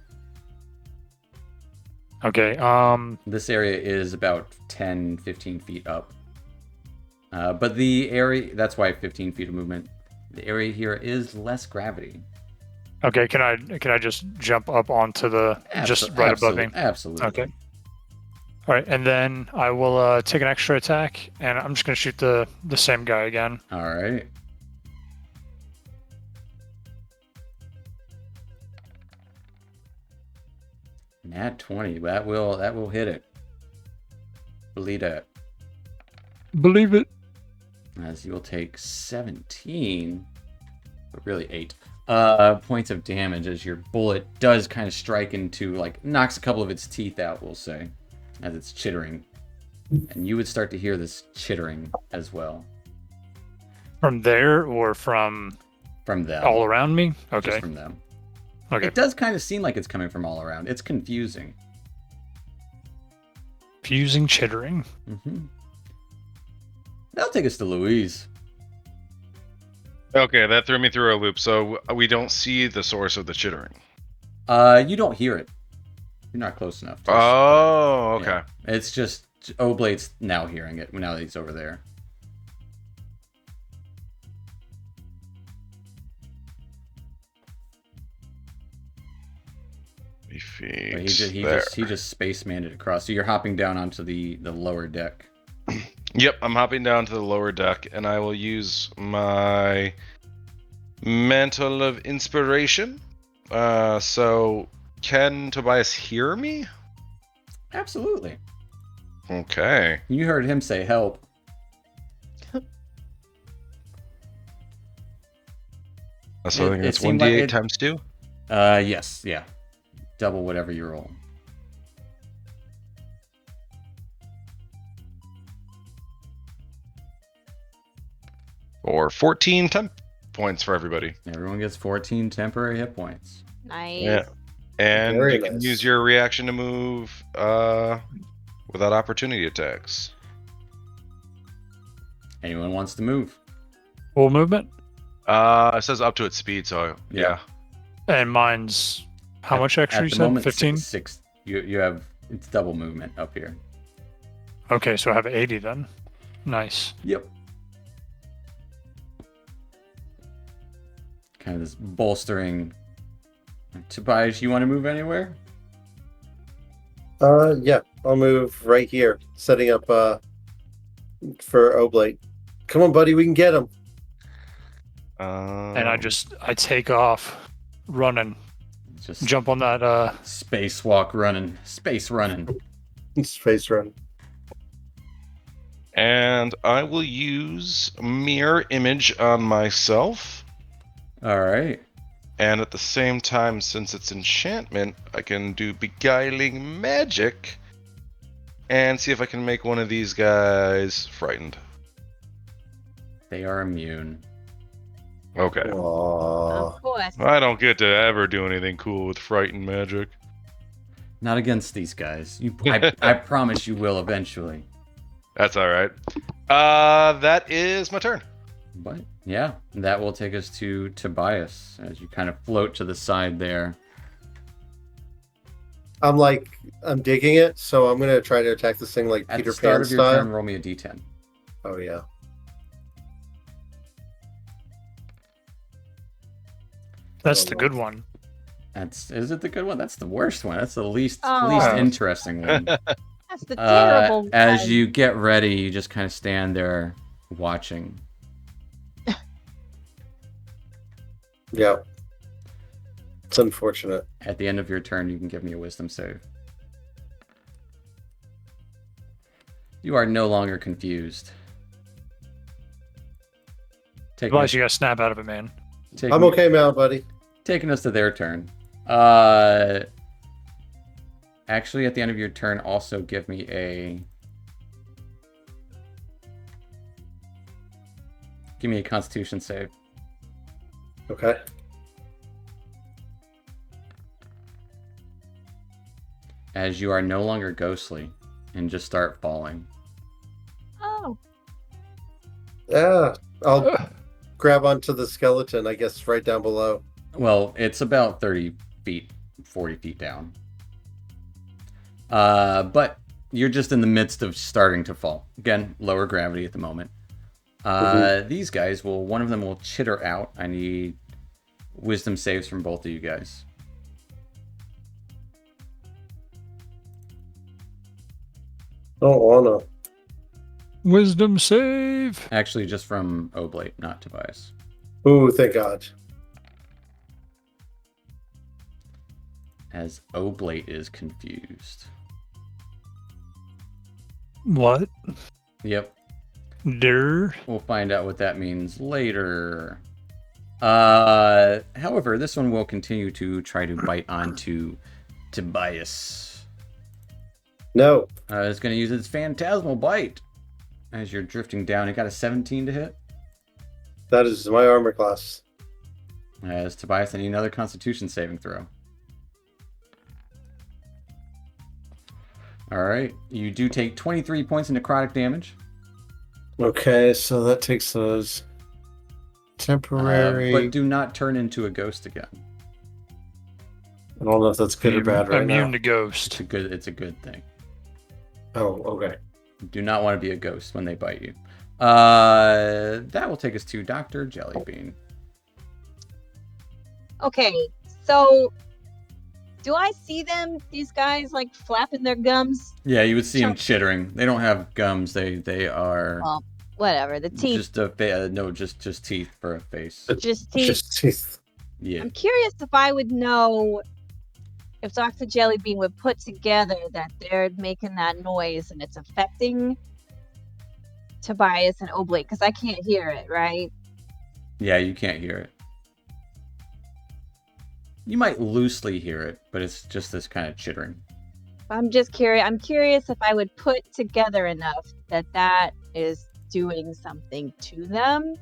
Okay. This area is about 10, 15 feet up. But the area, that's why 15 feet of movement. The area here is less gravity. Okay. Can I just jump up onto the just right above me? Absolutely. Okay. All right, and then I will take an extra attack, and I'm just gonna shoot the same guy again. All right. Nat 20. That will hit it. Believe it. Believe it. As you will take 17, but really 8 points of damage as your bullet does kind of strike into, like, knocks a couple of its teeth out, we'll say, as it's chittering. And you would start to hear this chittering as well. From there or from them. All around me? Okay. Just from them. Okay. It does kind of seem like it's coming from all around. It's confusing. Confusing chittering. Mm-hmm. That'll take us to Louise. Okay, that threw me through a loop. So we don't see the source of the chittering. You don't hear it. You're not close enough. Oh, okay. Yeah. It's just Oblade's now hearing it now that he's over there. He just spacemaned it across. So you're hopping down onto the lower deck. Yep, I'm hopping down to the lower deck, and I will use my Mantle of Inspiration. So can Tobias hear me? Absolutely. Okay. You heard him say help. So I think it's 1d8 times 2? Yes, yeah. Double whatever you roll. Or 14 temp points for everybody. Everyone gets 14 temporary hit points. Nice. Yeah. And Very you can nice. use your reaction to move without opportunity attacks. Anyone wants to move? Full movement? It says up to its speed, so yeah. And mine's how much extra At you the said? moment, 15? Six. You have, it's double movement up here. Okay, so I have 80 then. Nice. Yep. Kind of this bolstering. Tobias, you want to move anywhere? Yeah, I'll move right here, setting up for Oblate. Come on, buddy, we can get him. And I take off running. Just Jump on that spacewalk running. Space running. Space run. And I will use Mirror Image on myself. All right. And at the same time, since it's enchantment, I can do Beguiling Magic and see if I can make one of these guys frightened. They are immune. Okay. Aww. Of course. I don't get to ever do anything cool with frightened magic. Not against these guys. I promise you will eventually. That's all right. That is my turn. But yeah, that will take us to Tobias as you kind of float to the side there. I'm digging it, so I'm gonna try to attack this thing like At Peter the start Pan of your style. turn, roll me a d10. Oh yeah. That's the good one. Is it the good one? That's the worst one. That's the least Oh. interesting one. That's the terrible As one. you get ready, you just kind of stand there watching. Yeah. It's unfortunate. At the end of your turn, you can give me a wisdom save. You are no longer confused. Otherwise, you gotta snap out of it, man. I'm okay now, buddy. Taking us to their turn. Actually, at the end of your turn, also give me a Constitution save. Okay. As you are no longer ghostly and just start falling. Oh, Yeah. I'll grab onto the skeleton, I guess, right down below. Well, it's about 30 feet, 40 feet down. But you're just in the midst of starting to fall. Again, lower gravity at the moment. These guys one of them will chitter out. I need wisdom saves from both of you guys. Don't wanna. Wisdom save. Actually, just from Oblate, not Tobias. Ooh, thank God. As Oblate is confused. What? Yep. Der. We'll find out what that means later. However, this one will continue to try to bite onto Tobias. No. It's going to use its Phantasmal Bite. As you're drifting down, it got a 17 to hit. That is my armor class. As Tobias, I need another Constitution saving throw. Alright, you do take 23 points of necrotic damage. Okay, so that takes those temporary. But do not turn into a ghost again. I don't know if that's good or bad right Immune now. to ghost. It's a good thing. Oh, okay. Do not want to be a ghost when they bite you. That will take us to Dr. Jellybean. Okay, so do I see them? These guys like flapping their gums? Yeah, you would see them chittering. They don't have gums. They are Well, whatever. The teeth. just teeth for a face. Just teeth. Just teeth. Yeah. I'm curious if I would know if Dr. Jellybean would put together that they're making that noise and it's affecting Tobias and Oblate, because I can't hear it, right? Yeah, you can't hear it. You might loosely hear it, but it's just this kind of chittering. I'm just curious. I'm curious if I would put together enough that is doing something to them.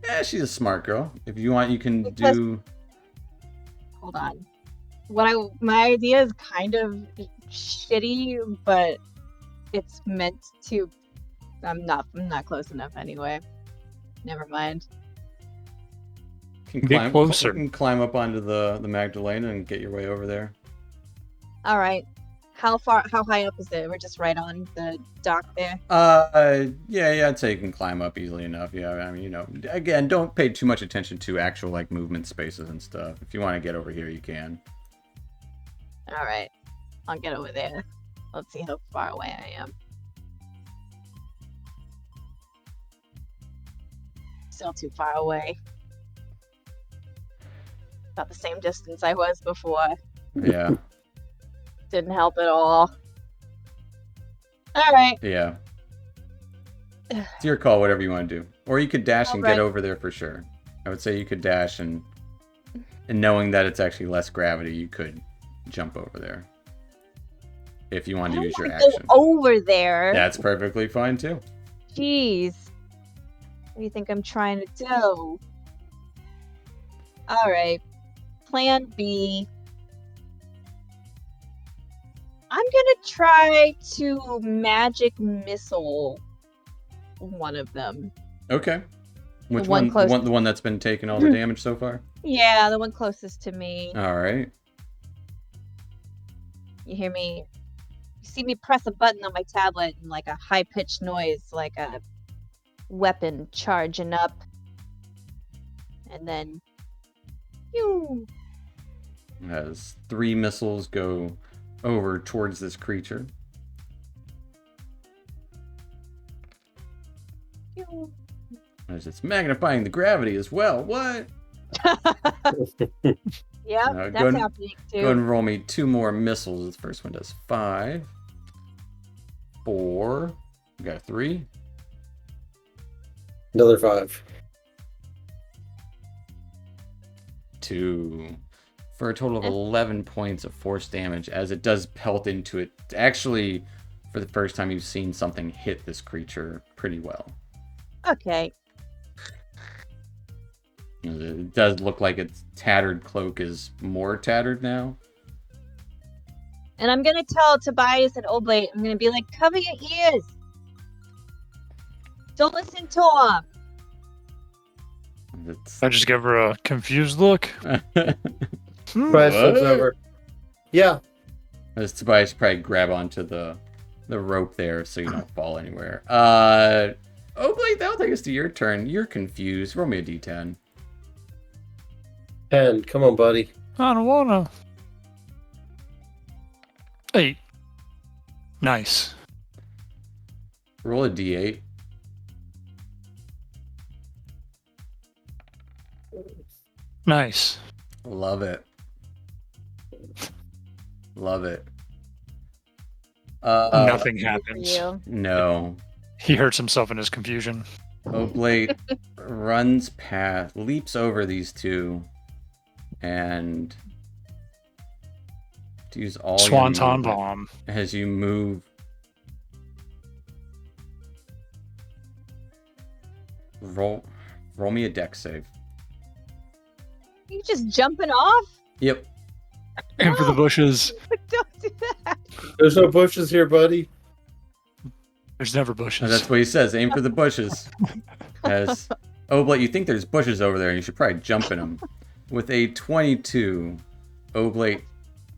Yeah, she's a smart girl. If you want, you can Because- do. Hold on. My idea is kind of shitty, but it's meant to. I'm not close enough anyway. Never mind. Get closer. You can climb up onto the Magdalena and get your way over there. All right. How high up is it? We're just right on the dock there. Yeah, I'd say you can climb up easily enough. Yeah, I mean, again, don't pay too much attention to actual like movement spaces and stuff. If you want to get over here, you can. All right. I'll get over there. Let's see how far away I am. Still too far away. About the same distance I was before. Yeah. Didn't help at all. All right. Yeah. It's your call, whatever you want to do. Or you could dash and get Alright. over there for sure. I would say you could dash and knowing that it's actually less gravity, you could jump over there. If you I want to don't use your want to action. go over there. That's perfectly fine too. Jeez. What do you think I'm trying to do? All right. Plan B. I'm gonna try to magic missile one of them. Okay. Which one one? close- The one that's been taking all the damage so far? Yeah, the one closest to me. Alright. You hear me? You see me press a button on my tablet and like a high-pitched noise, like a weapon charging up. And then... Pew! As 3 missiles go over towards this creature. Pew! As it's magnifying the gravity as well. What? Yep, go that's and- happening too. Go ahead and roll me 2 more missiles. The first one does 5. 4. We got a 3. Another 5. 2. For a total of 11 points of force damage as it does pelt into it. Actually, for the first time, you've seen something hit this creature pretty well. Okay. It does look like its tattered cloak is more tattered now. And I'm gonna tell Tobias and Oblate, I'm gonna be like, cover your ears. Don't listen to him. That's... I just give her a confused look. Tobias flips over. Yeah. As Tobias probably grab onto the rope there so you don't fall anywhere. Blade, that'll take us to your turn. You're confused. Roll me a d10. 10. Come on, buddy. I don't wanna. 8. Nice. Roll a d8. Nice. Love it. Love it. Nothing happens. You. No. He hurts himself in his confusion. Oblate runs past, leaps over these two, and to use all your Swanton movement bomb. as you move. Roll me a dex save. You just jumping off? Yep. And for the bushes. Don't do that. There's no bushes here, buddy. There's never bushes. That's what he says. Aim for the bushes. As Oblate, you think there's bushes over there, and you should probably jump in them. With a 22, Oblate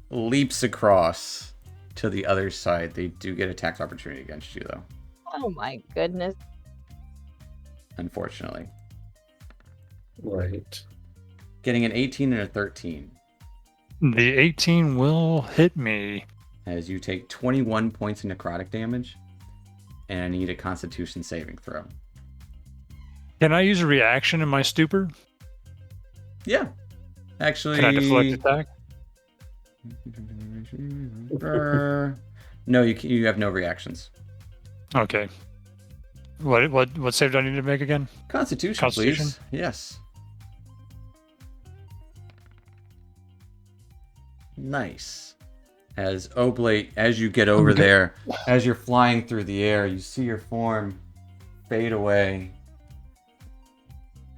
leaps across to the other side. They do get attack opportunity against you, though. Oh my goodness. Unfortunately. Right. Getting an 18 and a 13. The 18 will hit me. As you take 21 points of necrotic damage. And I need a constitution saving throw. Can I use a reaction in my stupor? Yeah. Actually... Can I deflect attack? No, you have no reactions. Okay. What save do I need to make again? Constitution, please. Yes. Nice. As Oblate, as you get over there, as you're flying through the air, you see your form fade away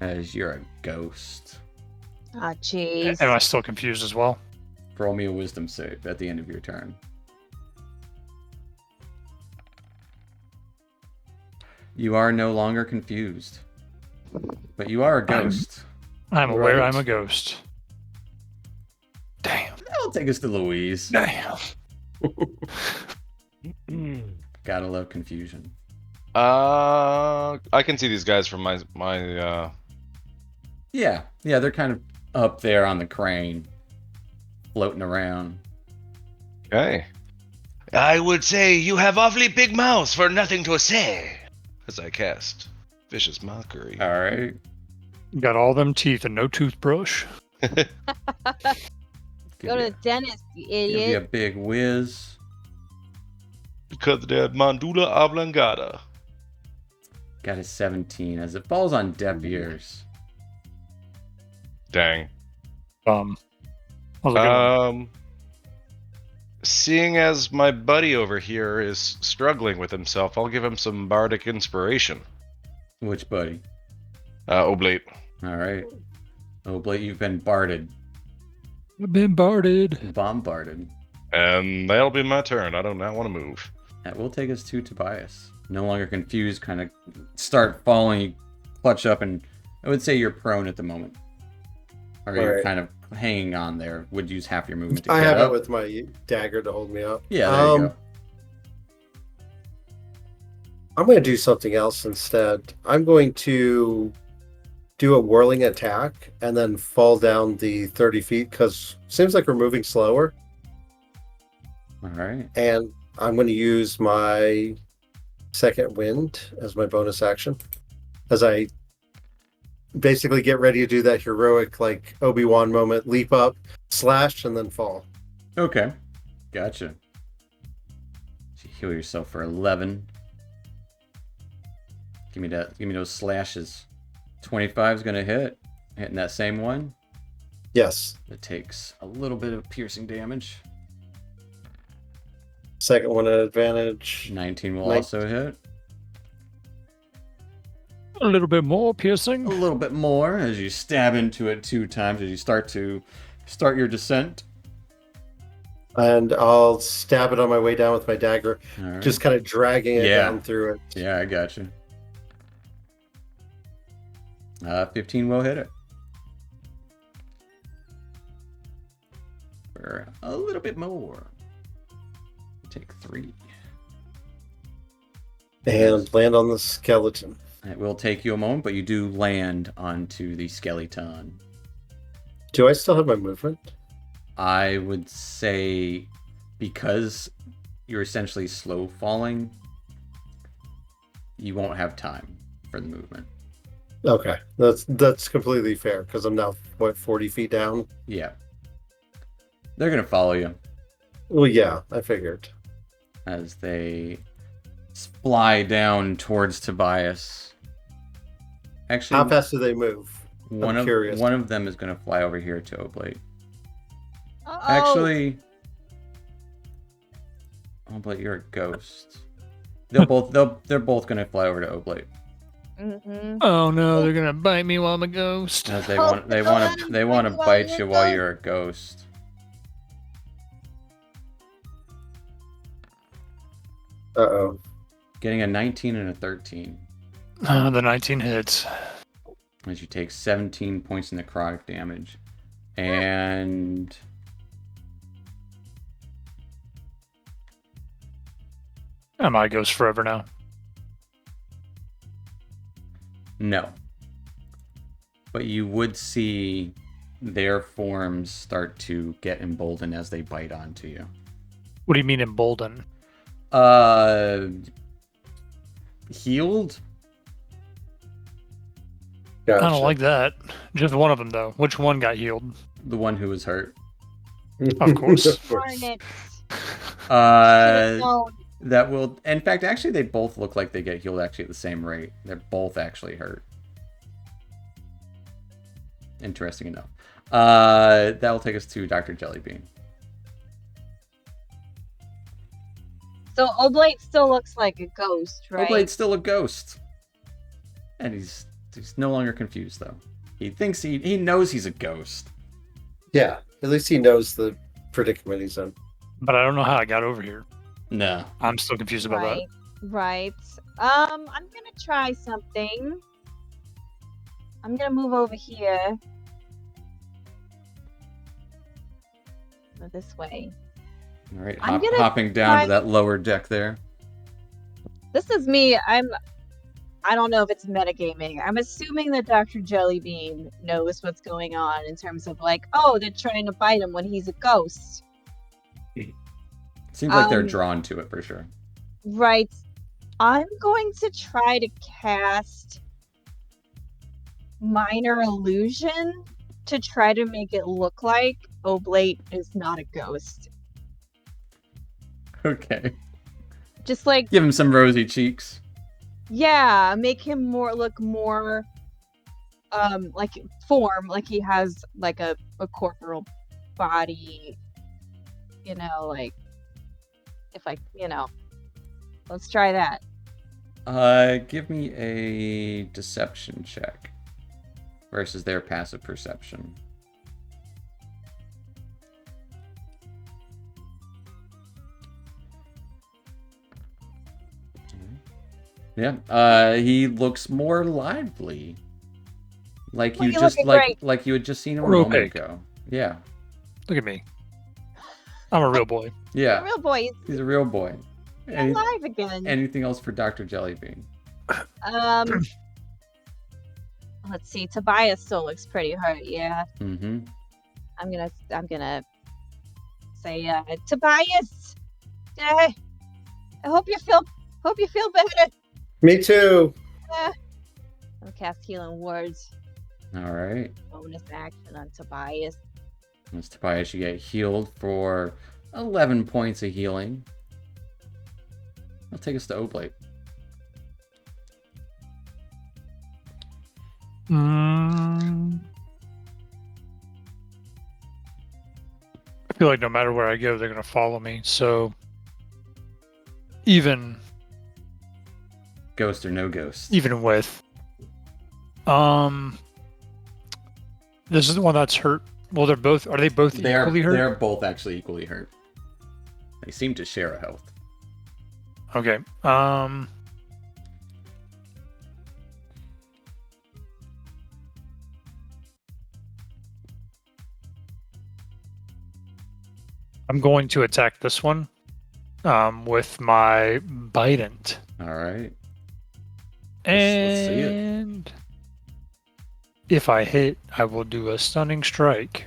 as you're a ghost. Ah, jeez. Am I still confused as well? Roll me a wisdom save at the end of your turn. You are no longer confused. But you are a ghost. I'm aware Right. I'm a ghost. Damn. That'll take us to Louise. Damn. Gotta love confusion. I can see these guys from my Yeah, they're kind of up there on the crane, floating around. Okay. I would say you have awfully big mouths for nothing to say. As I cast Vicious Mockery. All right. Got all them teeth and no toothbrush. Go to the dentist, you Give you a idiot. big whiz. Because they're Mandula Oblongata. Got a 17 as it falls on deaf ears. Dang. How's it going? Seeing as my buddy over here is struggling with himself, I'll give him some bardic inspiration. Which buddy? Oblate. All right. Oblate, you've been barded. I've been barded. Bombarded. And that'll be my turn. I do not want to move. That will take us to Tobias. No longer confused, kind of start falling, you clutch up, and I would say you're prone at the moment. Or you're Right. kind of hanging on there. Would use half your movement to I get have up. it with my dagger to hold me up. Yeah, there you go. I'm going to do something else instead. I'm going to do a whirling attack and then fall down the 30 feet because it seems like we're moving slower. All right. And I'm going to use my second wind as my bonus action as I basically get ready to do that heroic, like Obi-Wan moment, leap up, slash, and then fall. Okay. Gotcha. So you heal yourself for 11. Give me that. Give me those slashes. 25 is going to hit. Hitting that same one. Yes. It takes a little bit of piercing damage. Second one at advantage. 19 will Nice. also hit. A little bit more A piercing. little bit more as you stab into it 2 times as you start your descent. And I'll stab it on my way down with my dagger, All right. just kind of dragging it Yeah. down through it. Yeah, I got you. 15 will hit it. For a little bit more. Take 3. And land on the skeleton. It will take you a moment, but you do land onto the skeleton. Do I still have my movement? I would say because you're essentially slow falling, you won't have time for the movement. Okay, that's completely fair because I'm now 40 feet down. Yeah. They're gonna follow you Well, yeah, I figured. as they fly down towards Tobias. Actually, How fast do they move? one curious. of them is gonna fly over here to Oblate. Uh-oh. Actually, Oblate, you're a ghost. They're both gonna fly over to Oblate. Mm-hmm. Oh no, they're gonna bite me while I'm a ghost. As they Oh, want to while bite you're you a while ghost. you're a ghost. Uh-oh. Getting a 19 and a 13. The 19 hits. As you take 17 points of necrotic damage. And Am I ghost forever now? no. But you would see their forms start to get emboldened as they bite onto you. What do you mean embolden? Healed? Gotcha. I don't like that. Just one of them though. Which one got healed? The one who was hurt. Of course. Of course. Darn it. Uh, No. that will... In fact, actually, they both look like they get healed actually at the same rate. They're both actually hurt. Interesting enough. That'll take us to Dr. Jellybean. So Oblate still looks like a ghost, right? Oblade's still a ghost. And he's no longer confused, though. He thinks he knows he's a ghost. Yeah, at least he knows the predicament he's in. But I don't know how I got over here. No. I'm still confused about Right. Right. I'm gonna try something. I'm gonna move over here. Go this way. All right, I'm gonna hopping down try- to that lower deck there. This is me. I don't know if it's metagaming. I'm assuming that Dr. Jellybean knows what's going on in terms of like, oh, they're trying to bite him when he's a ghost. Seems like they're Um, drawn to it for sure. Right. I'm going to try to cast Minor Illusion to try to make it look like Oblate is not a ghost. Okay. Just like, Give him some rosy cheeks. yeah, make him look more like form, like he has like a corporal body, like if I, let's try that. Give me a deception check versus their passive perception. Yeah, he looks more lively. Like Well, you you're just looking like great. you had just seen him a Real moment big. ago. Yeah. Look at me. I'm a real boy. Yeah. The real boy He's a real boy. is Any- alive again. anything else for Dr. Jellybean? Let's see. Tobias still looks pretty hurt. Yeah, Mm-hmm. I'm gonna say, Tobias. I hope you feel better. Me too. I'll cast Healing Words. All right. Bonus action on Tobias. As Tobias, you get healed for 11 points of healing. That'll take us to Oblate. I feel like no matter where I go, they're gonna follow me. So even Ghost or no ghost? with this is the one that's hurt. Well, are they both equally hurt? They're both actually equally hurt. They seem to share a health. Okay. I'm going to attack this one with my Bident. All right. Let's see it. And if I hit, I will do a stunning strike.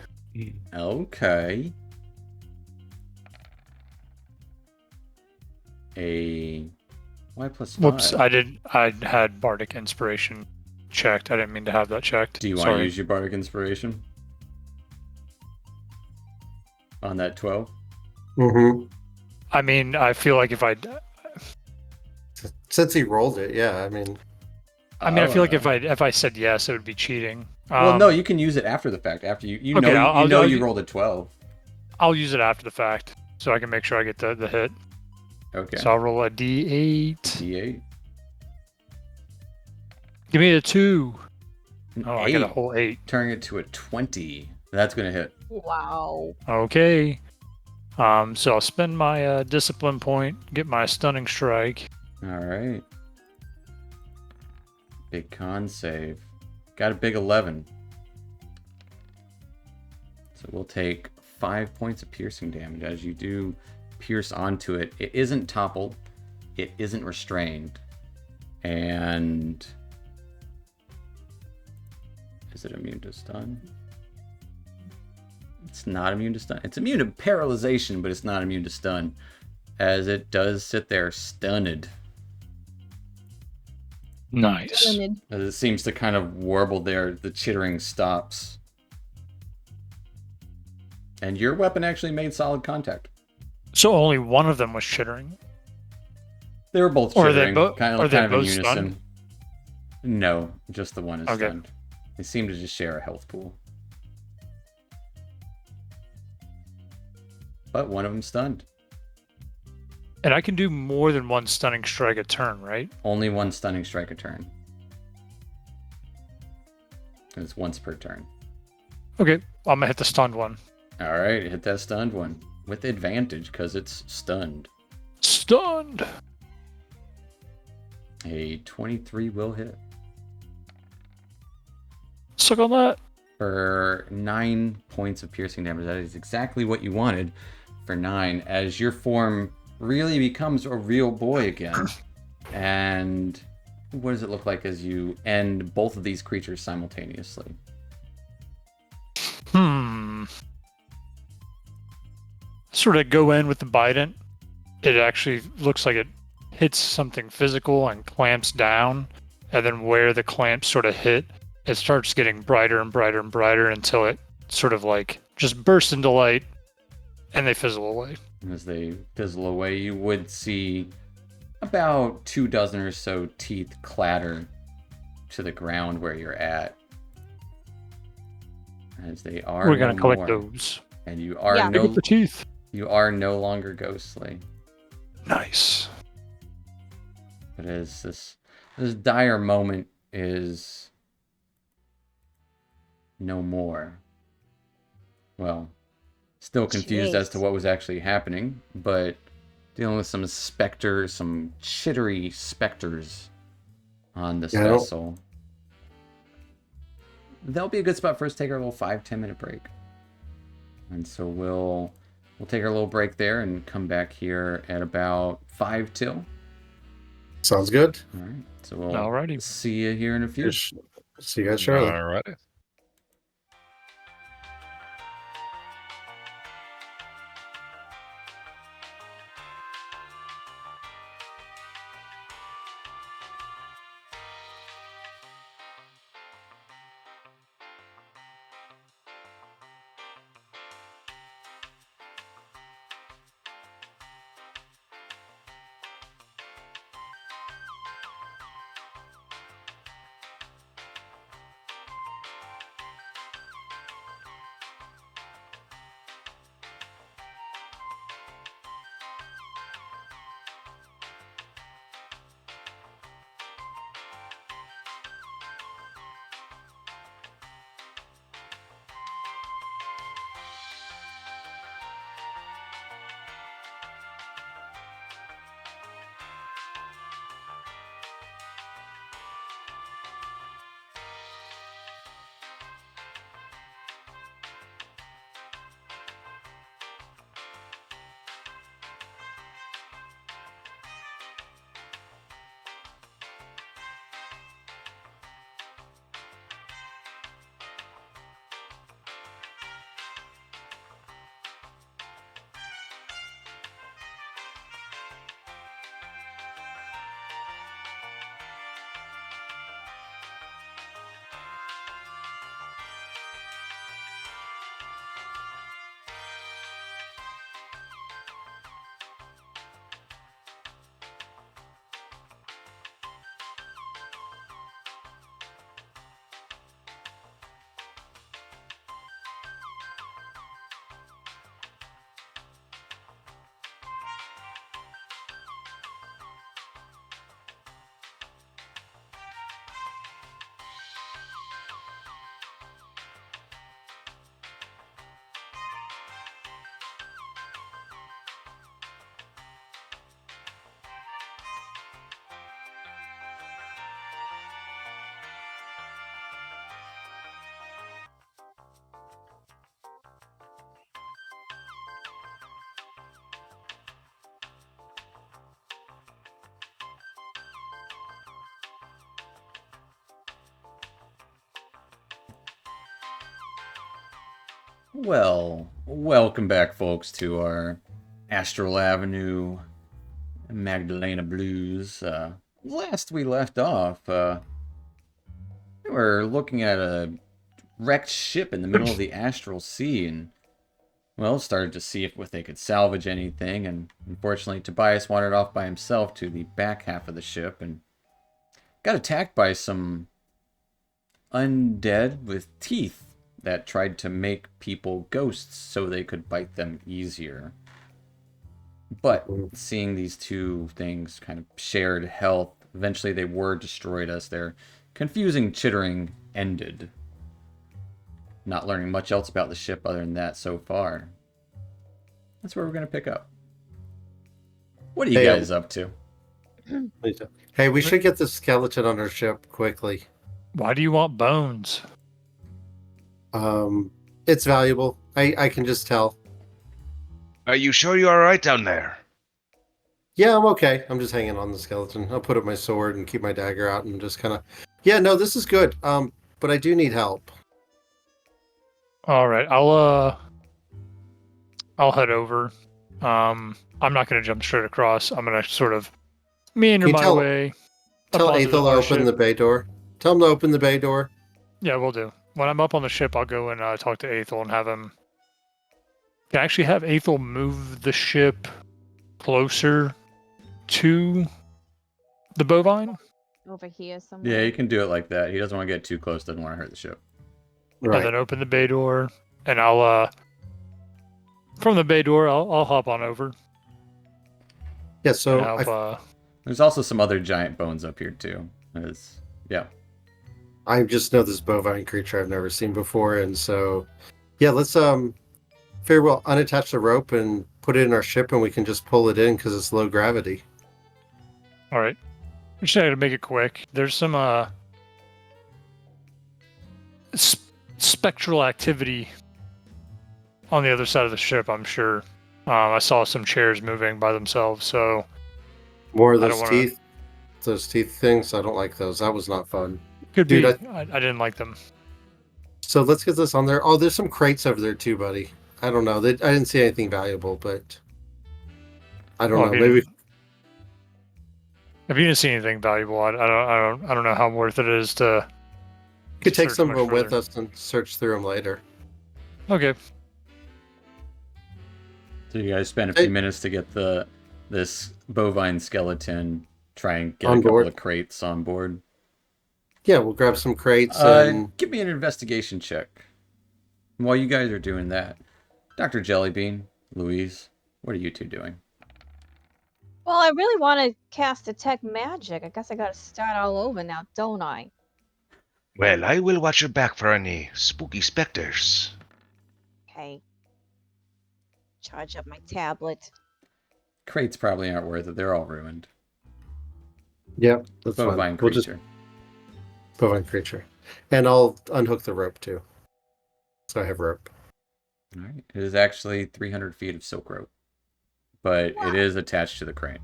Okay. Why plus 5? Whoops, I had Bardic Inspiration checked. I didn't mean to have that checked. Do you want to use your Bardic Inspiration? On that 12? Mm-hmm. I mean, I feel like if I Since he rolled it, yeah. I mean, I feel like if I said yes, it would be cheating. Well, no, you can use it after the fact. After you Okay, know you rolled a 12. I'll use it after the fact, so I can make sure I get the hit. Okay. So I'll roll a D8. D8. Give me a 2. An Oh, 8. I got a whole 8. Turning it to a 20. That's gonna hit. Wow. Okay. So I'll spend my discipline point, get my stunning strike. All right. Big con save. Got a big 11. So we'll take 5 points of piercing damage as you do pierce onto it. It isn't toppled. It isn't restrained. And is it immune to stun? It's not immune to stun. It's immune to paralyzation, but it's not immune to stun, as it does sit there stunned. Nice. As it seems to kind of warble there, the chittering stops. And your weapon actually made solid contact. So only one of them was chittering. They were both Or are chittering, they kind are of they in both unison. stunned? No, just the one is Okay. stunned. They seem to just share a health pool. But one of them stunned. And I can do more than one stunning strike a turn, right? Only one stunning strike a turn. And it's once per turn. Okay, I'm gonna hit the stunned one. All right, hit that stunned one with advantage because it's stunned. Stunned. A 23 will hit Suck on that. for 9 points of piercing damage. That is exactly what you wanted for 9, as your form really becomes a real boy again. And what does it look like as you end both of these creatures simultaneously? Sort of go in with the Bident. It actually looks like it hits something physical and clamps down. And then where the clamps sort of hit, it starts getting brighter and brighter and brighter until it sort of like just bursts into light and they fizzle away. As they fizzle away, you would see about 24 or so teeth clatter to the ground where you're at. As they are We're going to no collect more. those. And you are Yeah. Pick up the teeth. you are no longer ghostly. Nice. But as this dire moment is no more. Well, still confused as to Jeez. what was actually happening, but dealing with some specters, some chittery specters on this Yeah, I don't- vessel. That'll be a good spot for us to take our little 5-10 minute break. And so we'll take our little break there and come back here at about 5 till. sounds good. All right. So we'll Alrighty. see you here in a few. See you guys shortly. All right. Well, welcome back, folks, to our Astral Avenue Magdalena Blues. Last we left off, we were looking at a wrecked ship in the middle of the Astral Sea, and well, started to see if they could salvage anything. And unfortunately, Tobias wandered off by himself to the back half of the ship and got attacked by some undead with teeth that tried to make people ghosts so they could bite them easier. But seeing these two things kind of shared health, eventually they were destroyed as their confusing chittering ended. Not learning much else about the ship other than that so far. That's where we're going to pick up. What are you guys up to? Hey, we should get the skeleton on our ship quickly. Why do you want bones? It's valuable. I can just tell. Are you sure you're alright down there? Yeah, I'm okay. I'm just hanging on the skeleton. I'll put up my sword and keep my dagger out and just kind of... Yeah, no, this is good. But I do need help. All right, I'll head over. I'm not gonna jump straight across. I'm gonna sort of meander my way. Tell up onto Aethel to our open ship. the bay door. Tell him to open the bay door. Yeah, we'll do. When I'm up on the ship, I'll go and talk to Aethel and have him. Can I actually have Aethel move the ship closer to the bovine? Over here somewhere. Yeah, you can do it like that. He doesn't want to get too close, doesn't want to hurt the ship. And Right. then open the bay door, and I'll from the bay door, I'll hop on over. Yeah, so And help, There's also some other giant bones up here too. Yeah. I just know this bovine creature I've never seen before, and so yeah, let's very well unattach the rope and put it in our ship, and we can just pull it in because it's low gravity. all right. I'm just trying to make it quick. There's some spectral activity on the other side of the ship, I'm sure. I saw some chairs moving by themselves, so More of I those don't wanna- teeth, those teeth things. I don't like those. That was not fun. could Dude, be. I didn't like them. So let's get this on there. Oh, there's some crates over there too, buddy. I don't know. I didn't see anything valuable, but I don't know. Maybe If you didn't see anything valuable, I don't know how worth it is to. we could take search some of much them with further. us and search through them later. Okay. So you guys spend a Hey. few minutes to get this bovine skeleton, try and get On a couple board. of crates on board. Yeah, we'll grab some crates and Give me an investigation check. While you guys are doing that, Dr. Jellybean, Louise, what are you two doing? Well, I really want to cast detect magic. I guess I got to start all over now, don't I? Well, I will watch your back for any spooky specters. Okay. Charge up my tablet. Crates probably aren't worth it. They're all ruined. yep, that's Bovine fine. We'll just creature. bovine creature, and I'll unhook the rope too. So I have rope. All right. It is actually 300 feet of silk rope, but it is attached to the crane.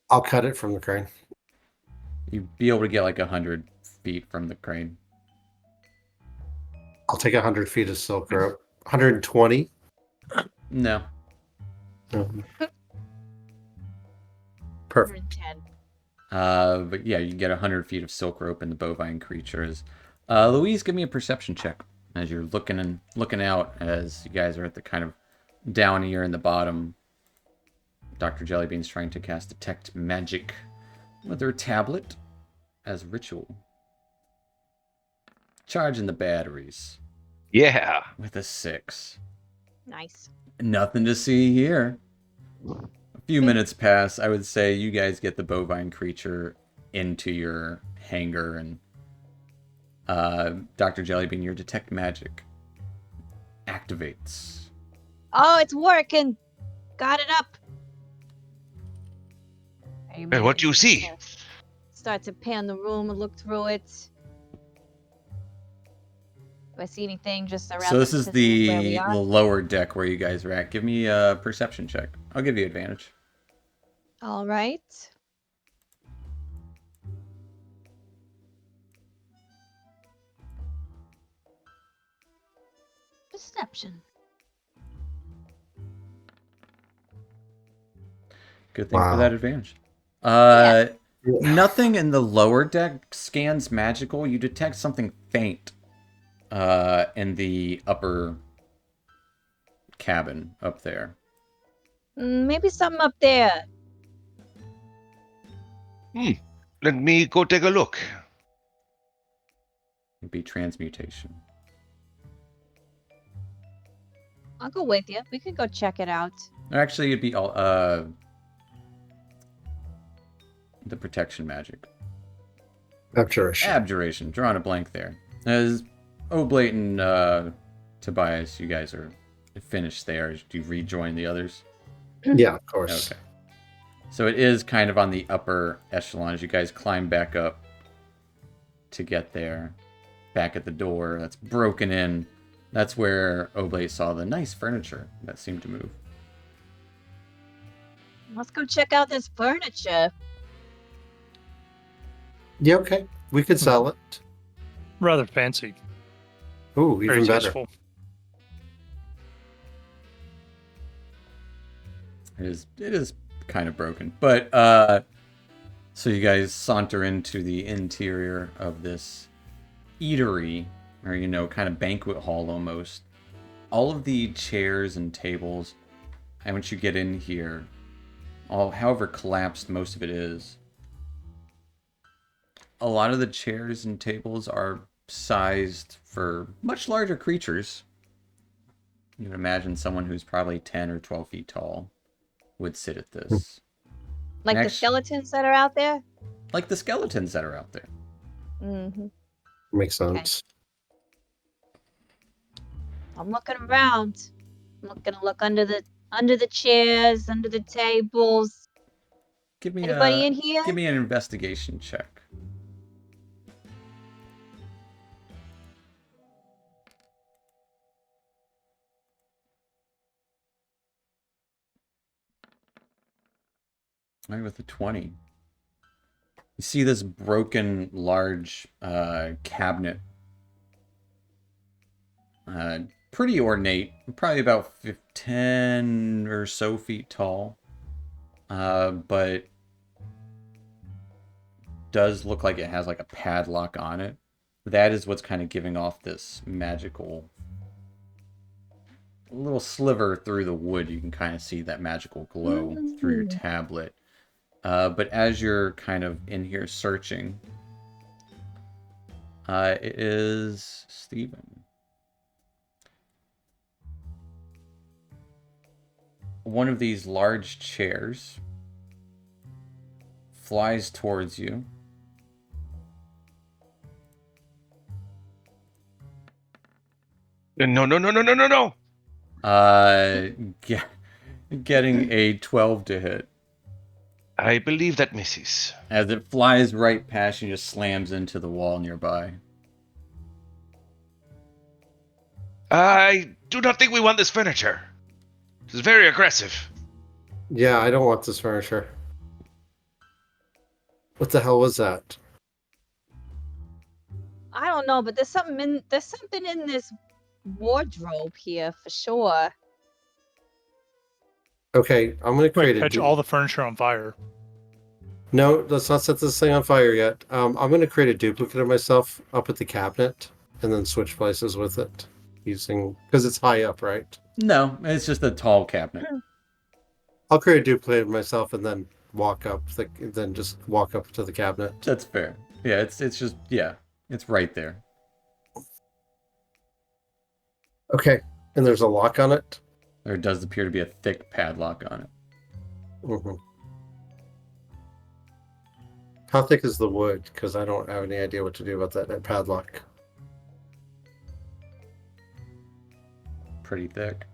I'll cut it from the crane. You'd be able to get like 100 feet from the crane. I'll take 100 feet of silk rope. 120. No. Perfect. 110. But yeah, you can get 100 feet of silk rope in the bovine creatures. Louise, give me a perception check as you're looking out as you guys are at the kind of down here in the bottom. Dr. Jellybean's trying to cast detect magic with her tablet as ritual. Charging the batteries Yeah. with a 6. Nice. Nothing to see here. A few minutes pass. I would say you guys get the bovine creature into your hangar, and Dr. Jellybean, your detect magic activates. Oh, it's working. Got it up. And what do you see? Start to pan the room and look through it. Do I see anything just around? So this is where the we are? lower deck where you guys are at. Give me a perception check. I'll give you advantage. All right. Perception. Good thing for Wow. that advantage. Yeah. Nothing in the lower deck scans magical. You detect something faint in the upper cabin up there. Maybe something up there. Let me go take a look. It'd be transmutation. I'll go with you. We can go check it out. Actually, it'd be all the protection magic. Abjuration. Abjuration. Drawing a blank there. As Oblate and Tobias, you guys are finished there. Do you rejoin the others? Yeah, of course. Okay. So it is kind of on the upper echelon as you guys climb back up to get there. Back at the door that's broken in. That's where Oblate saw the nice furniture that seemed to move. Let's go check out this furniture. Yeah, okay. We could sell it. Rather fancy. Ooh, Very even better. tasteful. It is kind of broken. But so you guys saunter into the interior of this eatery, or kind of banquet hall almost. All of the chairs and tables, and once you get in here, however collapsed most of it is, a lot of the chairs and tables are sized for much larger creatures. You can imagine someone who's probably 10 or 12 feet tall would sit at this. Like the Next- skeletons that are out there? Like the skeletons that are out there. Mm-hmm. Makes sense. I'm looking around. I'm gonna look under the chairs, under the tables. Give me Anybody in here? Give me an investigation check. All right, with a 20. You see this broken, large cabinet. Pretty ornate, probably about 10 or so feet tall. But does look like it has like a padlock on it. That is what's kind of giving off this magical little sliver through the wood. You can kind of see that magical glow through your tablet. But as you're kind of in here searching, it is Stephen. One of these large chairs flies towards you. No, no, no, no, no, no, no. Getting a 12 to hit. I believe that misses. As it flies right past you, just slams into the wall nearby. I do not think we want this furniture. This is very aggressive. Yeah, I don't want this furniture. What the hell was that? I don't know, but there's something in this wardrobe here for sure. Okay, I'm gonna create Wait, a. catch all the furniture on fire. No, let's not set this thing on fire yet. I'm gonna create a duplicate of myself up at the cabinet, and then switch places with it, because it's high up, right? No, it's just a tall cabinet. I'll create a duplicate of myself and then just walk up to the cabinet. That's fair. Yeah, it's just, yeah, it's right there. Okay, and there's a lock on it. There does appear to be a thick padlock on it. Mm-hmm. How thick is the wood? Because I don't have any idea what to do about that padlock. Pretty thick.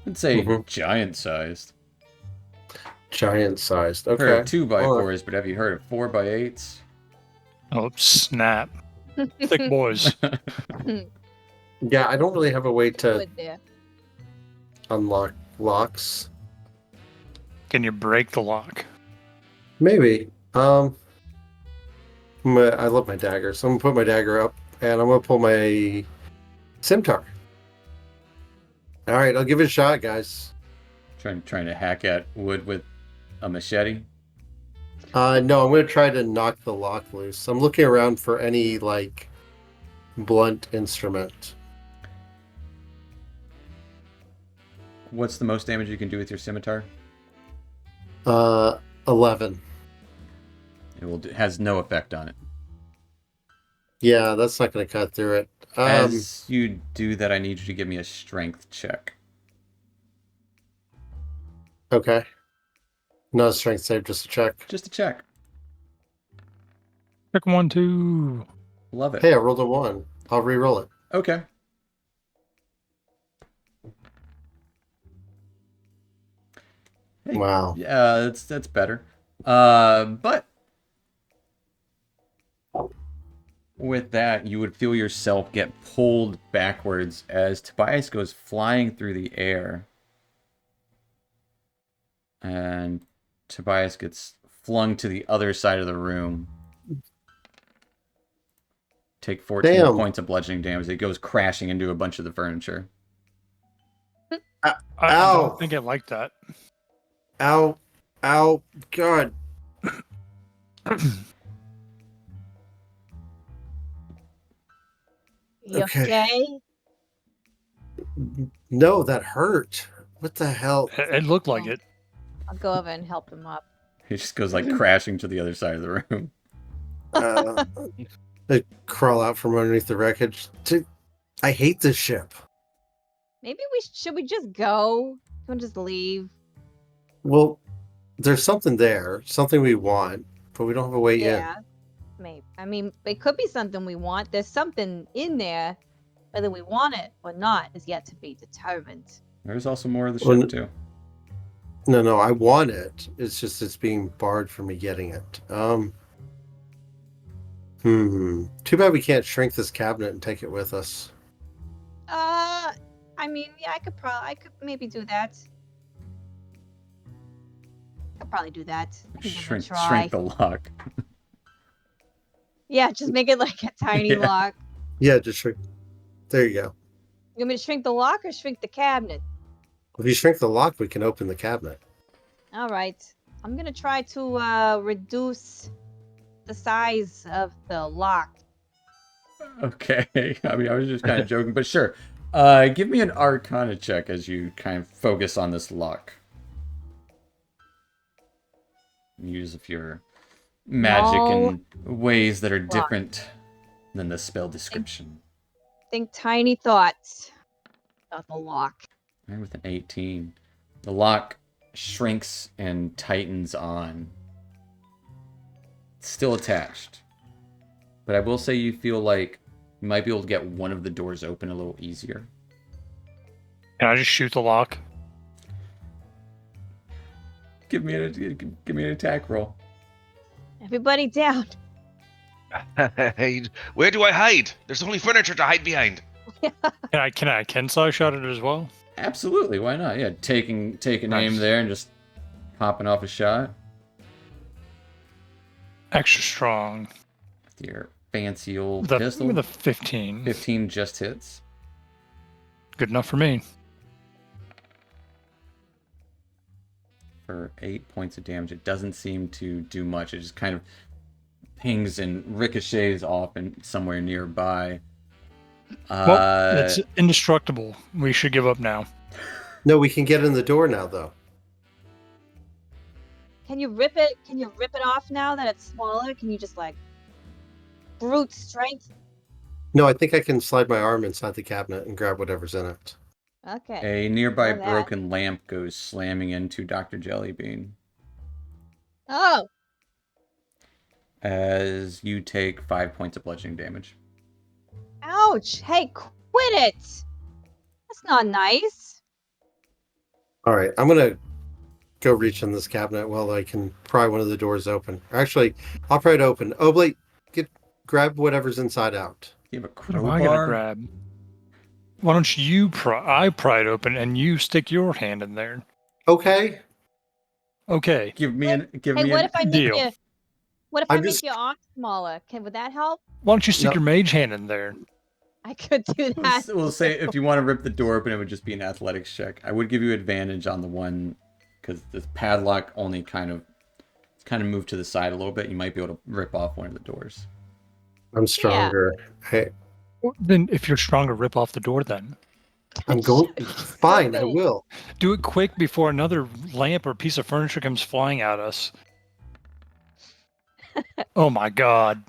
I'd say giant sized. Giant sized. Heard Okay. of 2x4s, but have you heard of 4x8s? Oh, snap. Thick boys. Yeah, I don't really have a way to Wood there. unlock locks. Can you break the lock? Maybe. I love my dagger, so I'm gonna put my dagger up, and I'm gonna pull my scimitar. All right, I'll give it a shot, guys. Trying to hack at wood with a machete. No, I'm going to try to knock the lock loose. I'm looking around for any like blunt instrument. What's the most damage you can do with your scimitar? 11. Has no effect on it. Yeah, that's not going to cut through it. As you do that, I need you to give me a strength check. Okay. Not a strength save, just a check. Just a check. Check 1, 2. Love it. Hey, I rolled a 1. I'll re-roll it. Okay. Hey, Wow. Yeah, that's better. But with that, you would feel yourself get pulled backwards as Tobias goes flying through the air. And Tobias gets flung to the other side of the room. Take 14 points of bludgeoning damage. It goes crashing into a bunch of the furniture. I don't think I like that. Ow. Ow. God. You okay? No, that hurt. What the hell? It looked like it. I'll go over and help him up. He just goes like crashing to the other side of the room. I crawl out from underneath the wreckage. I hate this ship. Maybe should we just go? Can we just leave? Well, there's something there, something we want, but we don't have a way in. Yeah, maybe. I mean, it could be something we want. There's something in there, whether we want it or not is yet to be determined. There's also more of the ship too. No, I want it. It's just it's being barred from me getting it. Too bad we can't shrink this cabinet and take it with us. I mean, yeah, I could maybe do that. I'll probably do that. Shrink the lock. Yeah, just make it like a tiny lock. Yeah, just shrink. There you go. You want me to shrink the lock or shrink the cabinet? If you shrink the lock, we can open the cabinet. All right. I'm gonna try to reduce the size of the lock. Okay. I mean, I was just kind of joking, but sure. Give me an Arcana check as you kind of focus on this lock. Use of your magic in ways that are different than the spell description. Think tiny thoughts about the lock. And with an 18, the lock shrinks and tightens on. It's still attached. But I will say you feel like you might be able to get one of the doors open a little easier. Can I just shoot the lock? Give me an attack roll. Everybody down. Where do I hide? There's only furniture to hide behind. Can I Kensai shot it as well? Absolutely, why not? Yeah, taking aim there and just popping off a shot. Extra strong. With your fancy old Give pistol. me the 15. 15 just hits. Good enough for me. For 8 points of damage. It doesn't seem to do much. It just kind of pings and ricochets off and somewhere nearby. Well, it's indestructible. We should give up now. No, we can get in the door now, though. Can you rip it? Can you rip it off now that it's smaller? Can you just like brute strength? No, I think I can slide my arm inside the cabinet and grab whatever's in it. Okay. A nearby broken lamp goes slamming into Dr. Jellybean. Oh. As you take 5 points of bludgeoning damage. Ouch. Hey, quit it. That's not nice. All right, I'm going to go reach in this cabinet while I can pry one of the doors open. Actually, I'll pry it open. Oblate, grab whatever's inside out. You have a What am I gonna grab? Why don't you I pry it open and you stick your hand in there? Okay. Okay. Give me an what if I make deal. you? What if I make your arm smaller? Would that help? Why don't you stick your mage hand in there? I could do that. We'll say if you want to rip the door open, it would just be an athletics check. I would give you advantage on the one because the padlock only kind of moved to the side a little bit. You might be able to rip off one of the doors. I'm stronger. Hey, Then if you're stronger, rip off the door then. I'm going. Fine, I will. Do it quick before another lamp or piece of furniture comes flying at us. Oh my god.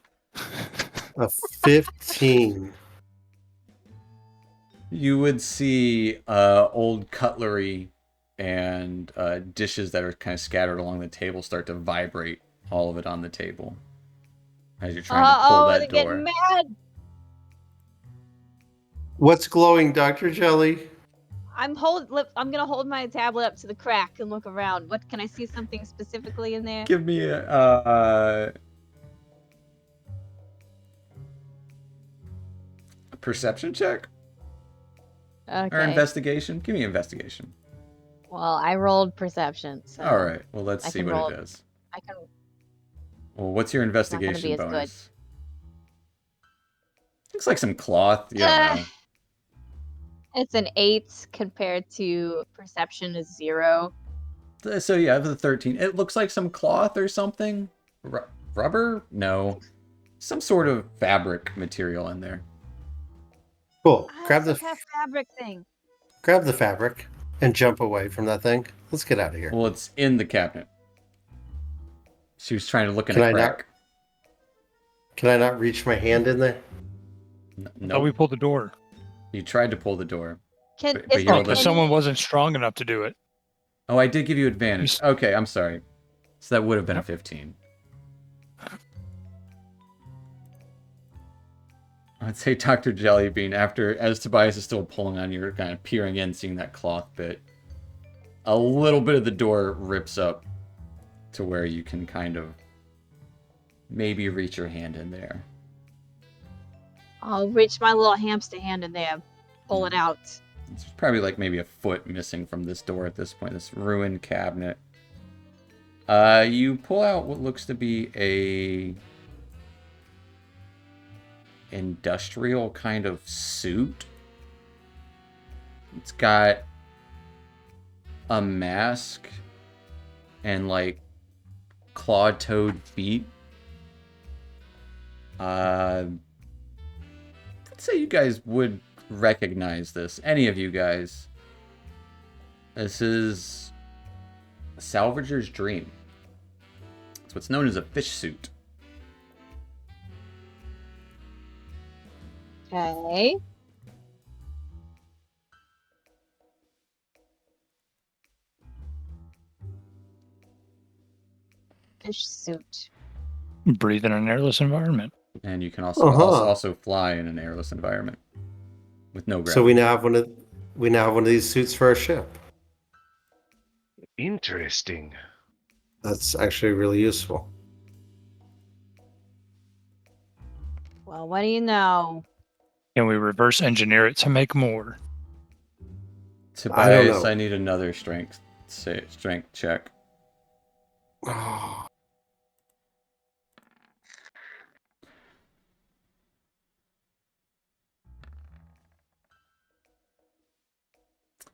A 15. You would see old cutlery and dishes that are kind of scattered along the table start to vibrate, all of it on the table, as you're trying to pull that they're door. getting mad. What's glowing, Dr. Jelly? I'm gonna hold my tablet up to the crack and look around. What can I see? Something specifically in there? Give me a perception check Okay. or investigation. Give me investigation. Well, I rolled perception. So All right. Well, let's I see can what roll- it is. I can. Well, what's your gonna be investigation as good. bonus? Looks like some cloth. Yeah. It's an 8 compared to perception is 0. So yeah, the 13. It looks like some cloth or something. Rubber? No. Some sort of fabric material in there. Cool. Ah, Grab it's the like that fabric thing. grab the fabric and jump away from that thing. Let's get out of here. Well, it's in the cabinet. She was trying to look in Can a I not- crack. Can I not reach my hand in there? No, Oh, we pulled the door. you tried to pull the door. Can But is you there rolled a- Because any- someone wasn't strong enough to do it. Oh, I did give you advantage. Okay, I'm sorry. So that would have been a 15. I'd say Dr. Jellybean, as Tobias is still pulling on, you're kind of peering in, seeing that cloth bit. A little bit of the door rips up to where you can kind of maybe reach your hand in there. I'll reach my little hamster hand in there, pull it out. It's probably like maybe a foot missing from this door at this point, this ruined cabinet. You pull out what looks to be a industrial kind of suit. It's got a mask and like claw-toed feet. I'd say you guys would recognize this. Any of you guys. This is a salvager's dream. It's what's known as a fish suit. Okay. Fish suit. Breathe in an airless environment. And you can also fly in an airless environment with no gravity. So we now have one of these suits for our ship. Interesting. That's actually really useful. Well, what do you know? Can we reverse engineer it to make more? Tobias, know. I need another strength check.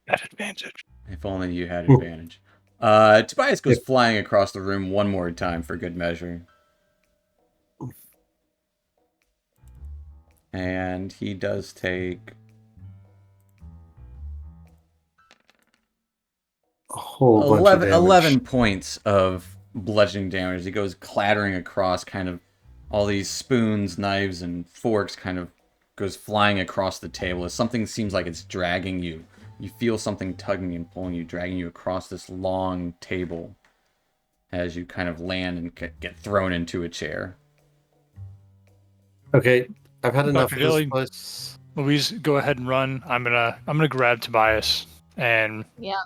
At advantage. If only you had advantage. Tobias goes flying across the room one more time for good measure. And he does take A whole bunch of damage. 11 points of bludgeoning damage. He goes clattering across kind of all these spoons, knives, and forks kind of goes flying across the table as something seems like it's dragging you. You feel something tugging and pulling you, dragging you across this long table as you kind of land and get thrown into a chair. Okay, I've had enough Dr. of this Jelly. place. Louise, go ahead and run. I'm gonna grab Tobias and Yeah.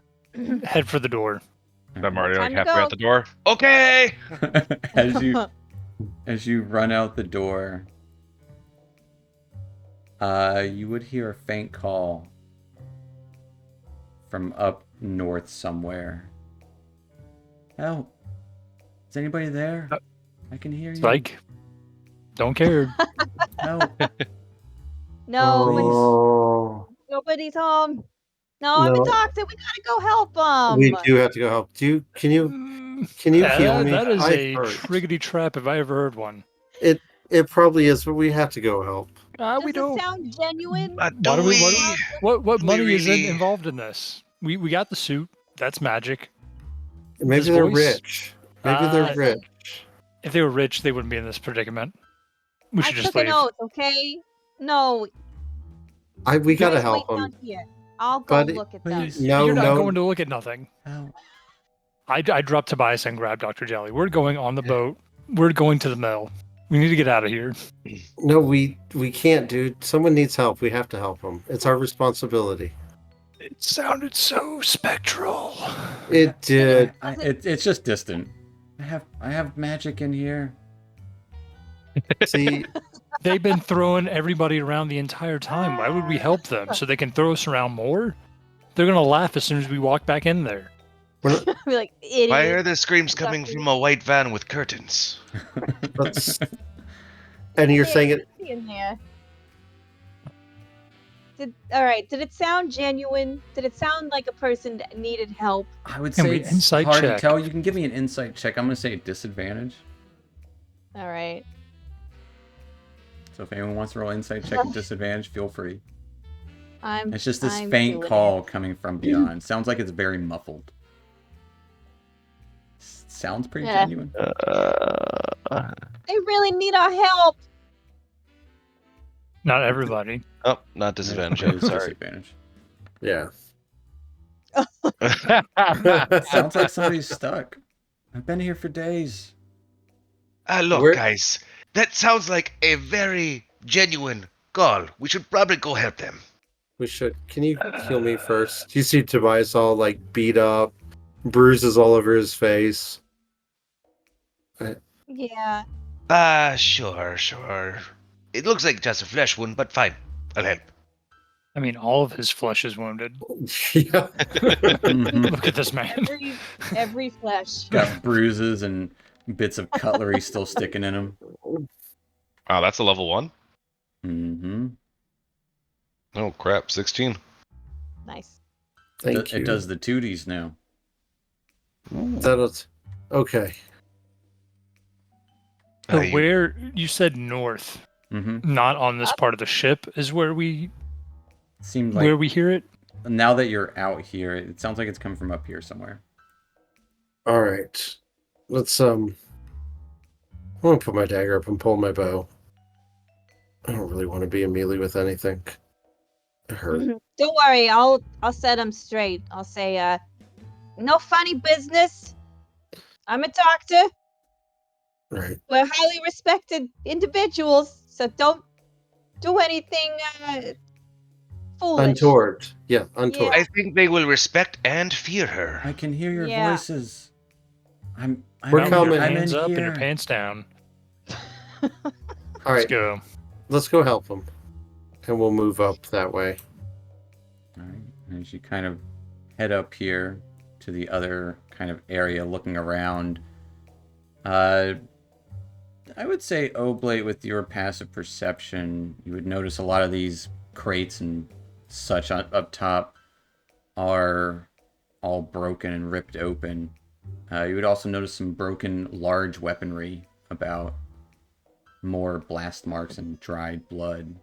head for the door. I'm already like Time to halfway go. out the door. Okay. as you run out the door, you would hear a faint call from up north somewhere. Help! Is anybody there? I can hear you. Like, don't care. Help! Oh, Nobody's home. No, I'm a no. doctor. We gotta go help them. We do have to go help. Can you heal me? That is I a hurt. triggity trap if I ever heard one. It probably is, but we have to go help. We Does it don't. sound genuine? But Why do we? we- What do we money is really- involved in this? We got the suit. That's magic. Maybe His they're voice? rich. Maybe they're Listen, rich. If they were rich, they wouldn't be in this predicament. We I should just took an leave. oath, okay? No, We you gotta guys help wait them. down here. I'll go Buddy, look at them. please. No, You're not no. going to look at nothing. Ow. I dropped Tobias and grabbed Dr. Jelly. We're going on the boat. We're going to the mill. We need to get out of here. No, we can't, dude. Someone needs help. We have to help them. It's our responsibility. It sounded so spectral. It did. It's just distant. I have magic in here. See, They've been throwing everybody around the entire time. Why would we help them? So they can throw us around more? They're going to laugh as soon as we walk back in there. we're not, Be like, idiot. Why are the screams coming from a white van with curtains? let's. And you're saying it. In there. All right. Did it sound genuine? Did it sound like a person that needed help? I would Can say we it's insight hard check? to tell. You can give me an insight check. I'm going to say a disadvantage. All right. So if anyone wants to roll insight check at disadvantage, feel free. I'm. It's just this I'm faint doing call it. coming from beyond. Sounds like it's very muffled. Sounds pretty Yeah. genuine. They really need our help. Not everybody. Oh, not disadvantage. It is Sorry. disadvantage. Yeah. Sounds like somebody's stuck. I've been here for days. Look, Where- guys. That sounds like a very genuine call. We should probably go help them. We should. Can you heal me first? You see Tobias all like beat up, bruises all over his face. Yeah. Sure. It looks like just a flesh wound, but fine. I'll help. I mean, all of his flesh is wounded. Yeah. Mhm. Look at this man. Every flesh. Got bruises and bits of cutlery still sticking in him. Wow, that's a level 1. Mm-hmm. Oh crap, 16. Nice. Thank you. It does the tooties now. That's okay. So You- where you said north, Mm-hmm. not on this part of the ship, is where we Seemed like where we hear it. now that you're out here, it sounds like it's coming from up here somewhere. All right. Let's I'm gonna put my dagger up and pull my bow. I don't really want to be a melee with anything. It hurt. Don't worry. I'll set him straight. I'll say, no funny business. I'm a doctor. Right. We're highly respected individuals, so don't do anything foolish. Untoward. Yeah, untoward. I think they will respect and fear her. I can hear your Yeah. voices. I'm We're Down with coming. your I'm hands in up and here. your pants down. All Let's right. go. Let's go help them. And we'll move up that way. All right. And as you kind of head up here to the other kind of area, looking around, I would say Oblate, with your passive perception, you would notice a lot of these crates and such up top are all broken and ripped open. You would also notice some broken large weaponry about, more blast marks and dried blood.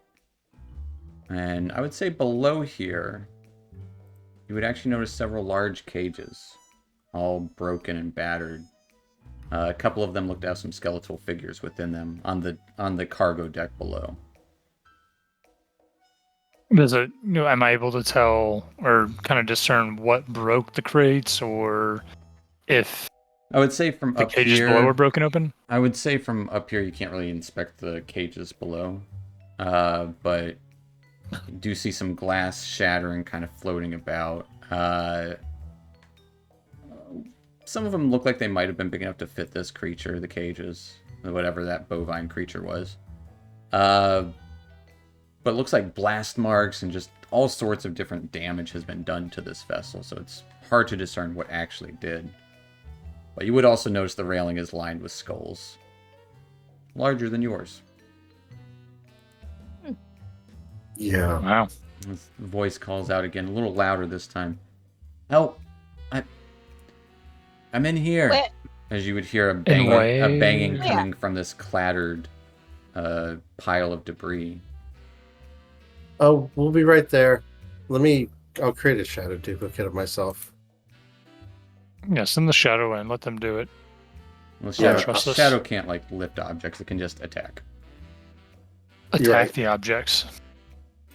And I would say below here, you would actually notice several large cages, all broken and battered. A couple of them looked to have some skeletal figures within them on the cargo deck below. Does it? Am I able to tell or kind of discern what broke the crates, or if I would say from the up cages here, below were broken open? I would say from up here you can't really inspect the cages below, but you do see some glass shattering, kind of floating about. Some of them look like they might have been big enough to fit this creature, the cages, whatever that bovine creature was. But it looks like blast marks and just all sorts of different damage has been done to this vessel, so it's hard to discern what actually did. But you would also notice the railing is lined with skulls, larger than yours. Yeah. Wow. His voice calls out again, a little louder this time. Help! I'm in here. Where? As you would hear a where? banging Yeah. coming from this clattered pile of debris. Oh, we'll be right there. I'll create a shadow duplicate of myself. Yeah, send the shadow in. Let them do it. Well, Yeah, trust us. Shadow can't like lift objects; it can just attack. Attack Right. the objects.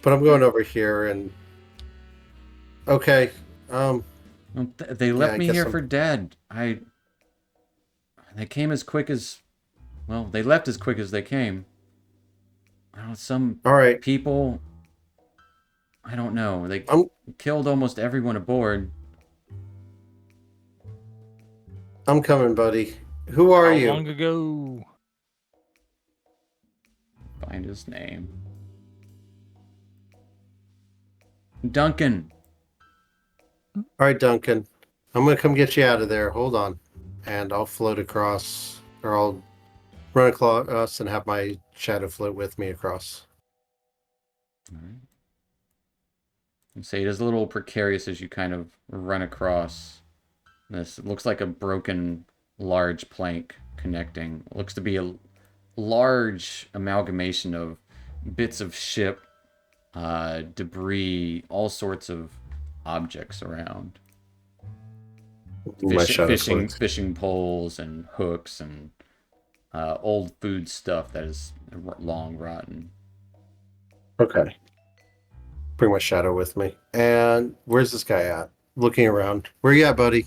But I'm going over here and okay. Well, they left I me guess here I'm- for dead. They came as quick as, well, they left as quick as they came. I don't know, some All right. people. I don't know. They I'm killed almost everyone aboard. I'm coming, buddy. Who are How you? long ago? Find his name. Duncan. All right, Duncan. I'm gonna come get you out of there. Hold on, and I'll float across, or I'll run across and have my shadow float with me across. All right. And say it is a little precarious as you kind of run across this. It looks like a broken large plank connecting. It looks to be a large amalgamation of bits of ship, debris, all sorts of objects around. My shadow floats. Fishing poles and hooks and old food stuff that is long rotten. Okay. Bring my shadow with me. And where's this guy at? Looking around. Where you at, buddy?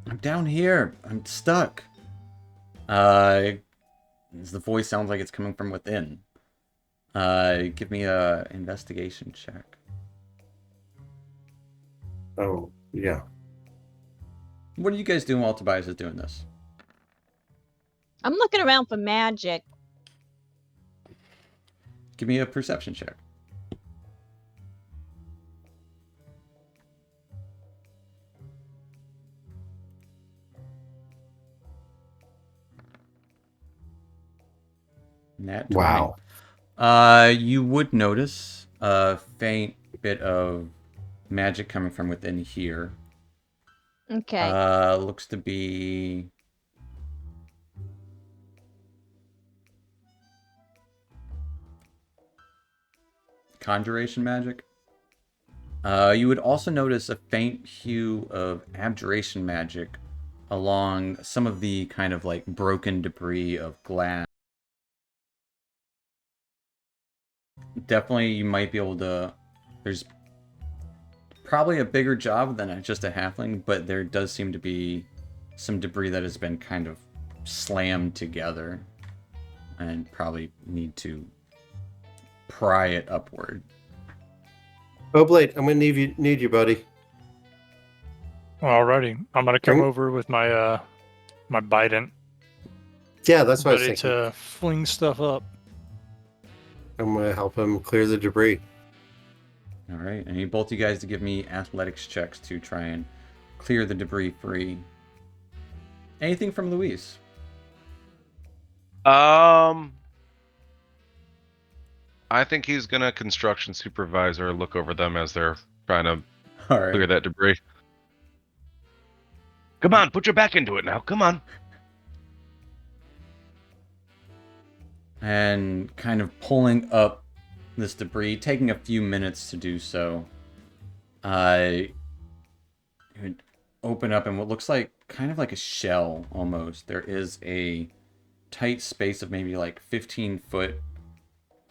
I'm down here. I'm stuck. The voice sounds like it's coming from within. Give me a investigation check. Oh, yeah. What are you guys doing while Tobias is doing this? I'm looking around for magic. Give me a perception check. Nat 20. Wow. You would notice a faint bit of magic coming from within here. Okay. Looks to be conjuration magic. You would also notice a faint hue of abjuration magic along some of the kind of like broken debris of glass. Definitely, you might be able to. There's probably a bigger job than just a halfling, but there does seem to be some debris that has been kind of slammed together and probably need to pry it upward. Oh, Blade, I'm gonna need you, buddy. Alrighty, I'm gonna come Bring- over with my my bident, Yeah, that's what I was ready thinking. to fling stuff up. I'm gonna help him clear the debris. All right, I need both you guys to give me athletics checks to try and clear the debris free. Anything from Luis? I think he's gonna construction supervisor look over them as they're trying to All clear right. that debris. Come on, put your back into it now. Come on. And kind of pulling up this debris, taking a few minutes to do so. You would open up in what looks like kind of like a shell almost. There is a tight space of maybe like 15-foot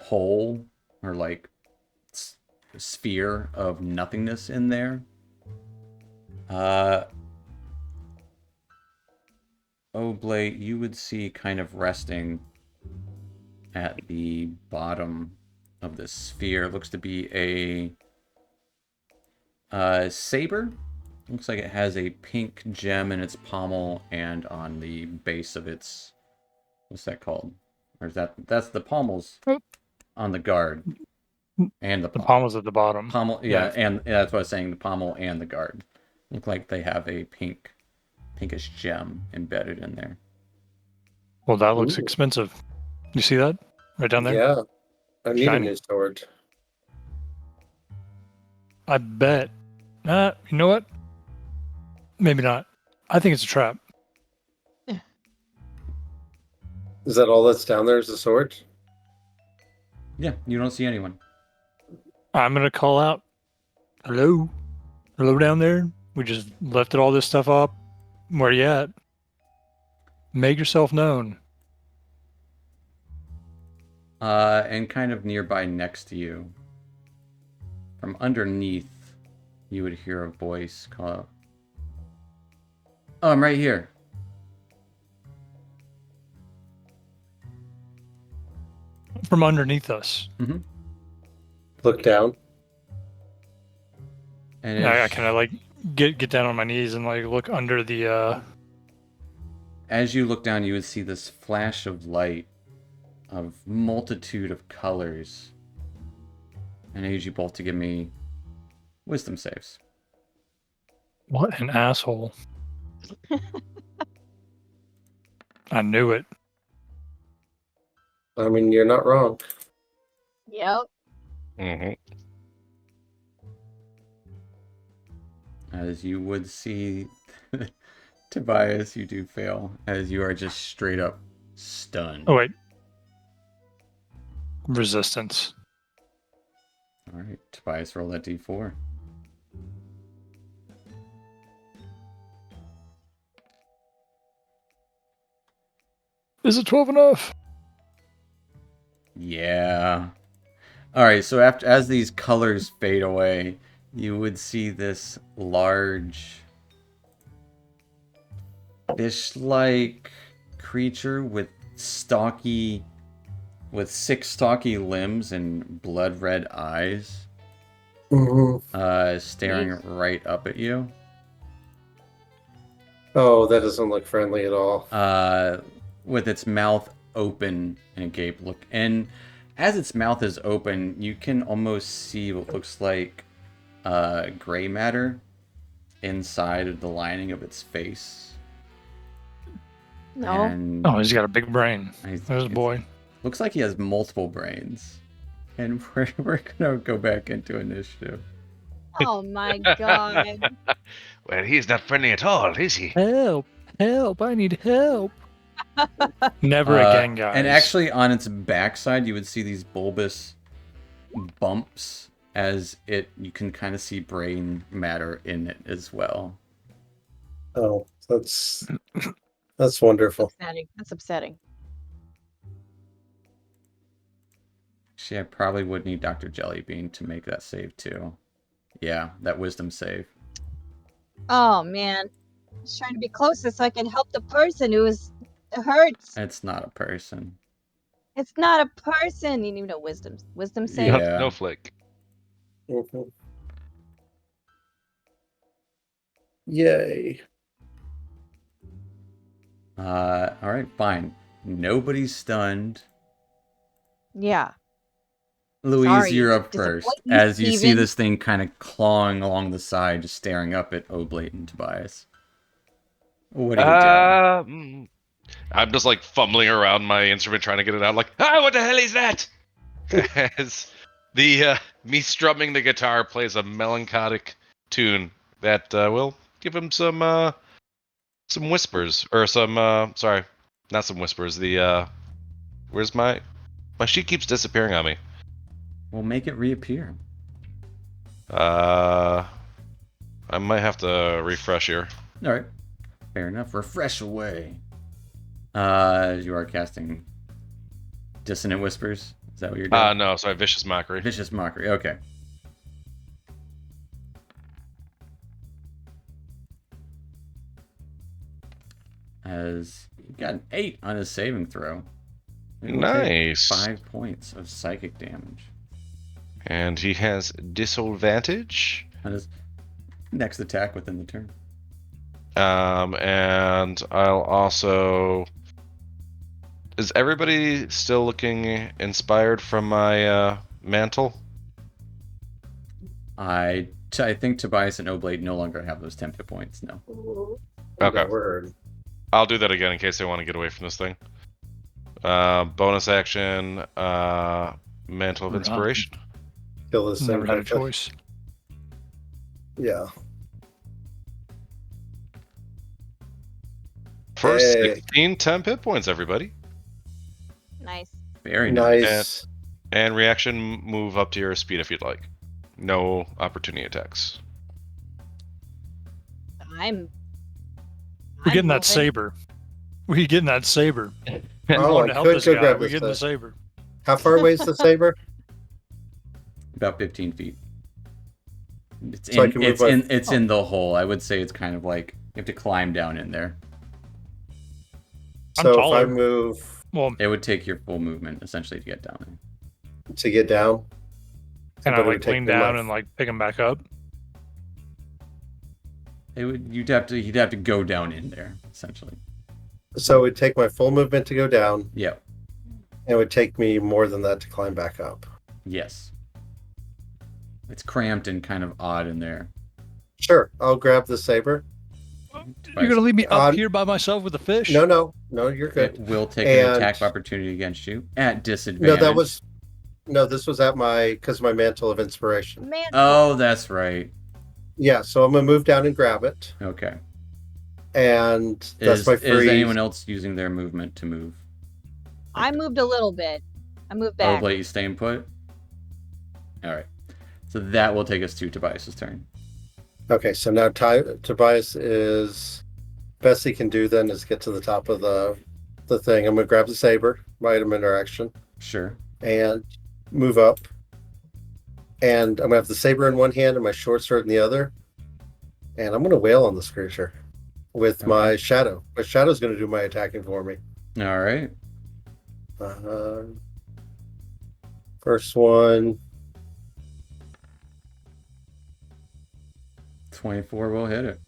hole or like sphere of nothingness in there. Oblate, you would see kind of resting at the bottom of this sphere. Looks to be a saber. Looks like it has a pink gem in its pommel and on the base of its, what's that called? Or is that's the pommels on the guard and the pommels at the bottom. Pommel, yeah, and that's what I was saying. The pommel and the guard look like they have a pinkish gem embedded in there. Well, that looks Ooh. expensive. You see that right down there? Yeah, I need Shiny. a new sword. I bet. You know what? Maybe not. I think it's a trap. Is that all that's down there? Is the sword? Yeah, you don't see anyone. I'm gonna call out, "Hello, hello down there. We just lifted all this stuff up. Where you at? Make yourself known." And kind of nearby next to you, from underneath, you would hear a voice call out, "Oh, I'm right here." From underneath us. Mm-hmm. Look down. And I kind of like get down on my knees and like look under the. as you look down, you would see this flash of light of multitude of colors. And I need you both to give me wisdom saves. What an asshole! I knew it. I mean, you're not wrong. Yep. Mm-hmm. As you would see, Tobias, you do fail, as you are just straight up stunned. Oh wait. Resistance. All right, Tobias, roll that d4. Is it 12 enough? Yeah. All right, so as these colors fade away, you would see this large fish-like creature with six stocky limbs and blood red eyes, staring right up at you. Oh, that doesn't look friendly at all. With its mouth open and agape. Look, and as its mouth is open, you can almost see what looks like gray matter inside of the lining of its face. No. And Oh, he's got a big brain. There's a boy. looks like he has multiple brains. And we're gonna go back into initiative. Oh my god. Well, he's not friendly at all, is he? Help! Help! I need help! Never again, guys. And actually, on its backside, you would see these bulbous bumps as you can kind of see brain matter in it as well. Oh, that's wonderful. Upsetting. That's upsetting. Actually, I probably would need Dr. Jellybean to make that save too. Yeah, that wisdom save. Oh man. I was trying to be closer so I can help the person who is hurts. It's not a person. It's not a person. You need no wisdom save. Yeah. No flick. Mhm. Yay. All right, fine. Nobody's stunned. Yeah. Louise, Sorry, you're up disappoint first. you, As you see Steven. this thing kind of clawing along the side, just staring up at Oblate and Tobias. What are you doing? I'm just like fumbling around my instrument trying to get it out. Like, what the hell is that? As the me strumming the guitar plays a melancholic tune that will give him some whispers or some sorry, not some whispers. The where's my sheet keeps disappearing on me. We'll make it reappear. I might have to refresh here. All right, fair enough. Refresh away. You are casting Dissonant Whispers. Is that what you're doing? No, sorry, Vicious Mockery. Vicious Mockery. Okay. As he got an 8 on his saving throw. He will take Nice. 5 points of psychic damage. And he has disadvantage. On his next attack within the turn. And I'll also. Is everybody still looking inspired from my mantle? I think Tobias and Oblate no longer have those 10 hit points. No. Okay. Word. I'll do that again in case they want to get away from this thing. Bonus action, Mantle of Inspiration. Kill this thing. Never had a quickly. choice. Yeah. For Hey. 16 temp hit points, everybody. Nice. Very nice. Nice. And reaction, move up to your speed if you'd like. No opportunity attacks. I'm We're getting that moving. saber. We're getting that saber. We're Oh, going I to help could this go guy. grab We're this getting the thing. saber. How far away is the saber? About 15 feet. It's So I in, can move it's my- in, it's in the hole. I would say it's kind of like you have to climb down in there. I'm So if taller. I move Well, It would take your full movement essentially to get down there. to get down, can I but it would like take lean me down my- and like pick him back up? You'd have to go down in there essentially. So it would take my full movement to go down. Yeah. And it would take me more than that to climb back up. Yes. It's cramped and kind of odd in there. Sure, I'll grab the saber. You're gonna leave me up On- here by myself with the fish? No, you're It good. will take an And- attack of opportunity against you at No, disadvantage. this was at because of my mantle of inspiration. Man, Oh, that's right. Yeah, so I'm gonna move down and grab it, Okay. and that's Is my free. anyone else using their movement to move? I moved a little bit. I moved back. Blade, you staying put? Alright. So that will take us to Tobias' turn. Okay, so now Tobias is best he can do then is get to the top of the thing. I'm gonna grab the saber, my item interaction, Sure. and move up. And I'm gonna have the saber in one hand and my short sword in the other. And I'm gonna wail on this creature with my shadow. My shadow's gonna do my attacking for me. Alright. First one, 24 will hit it.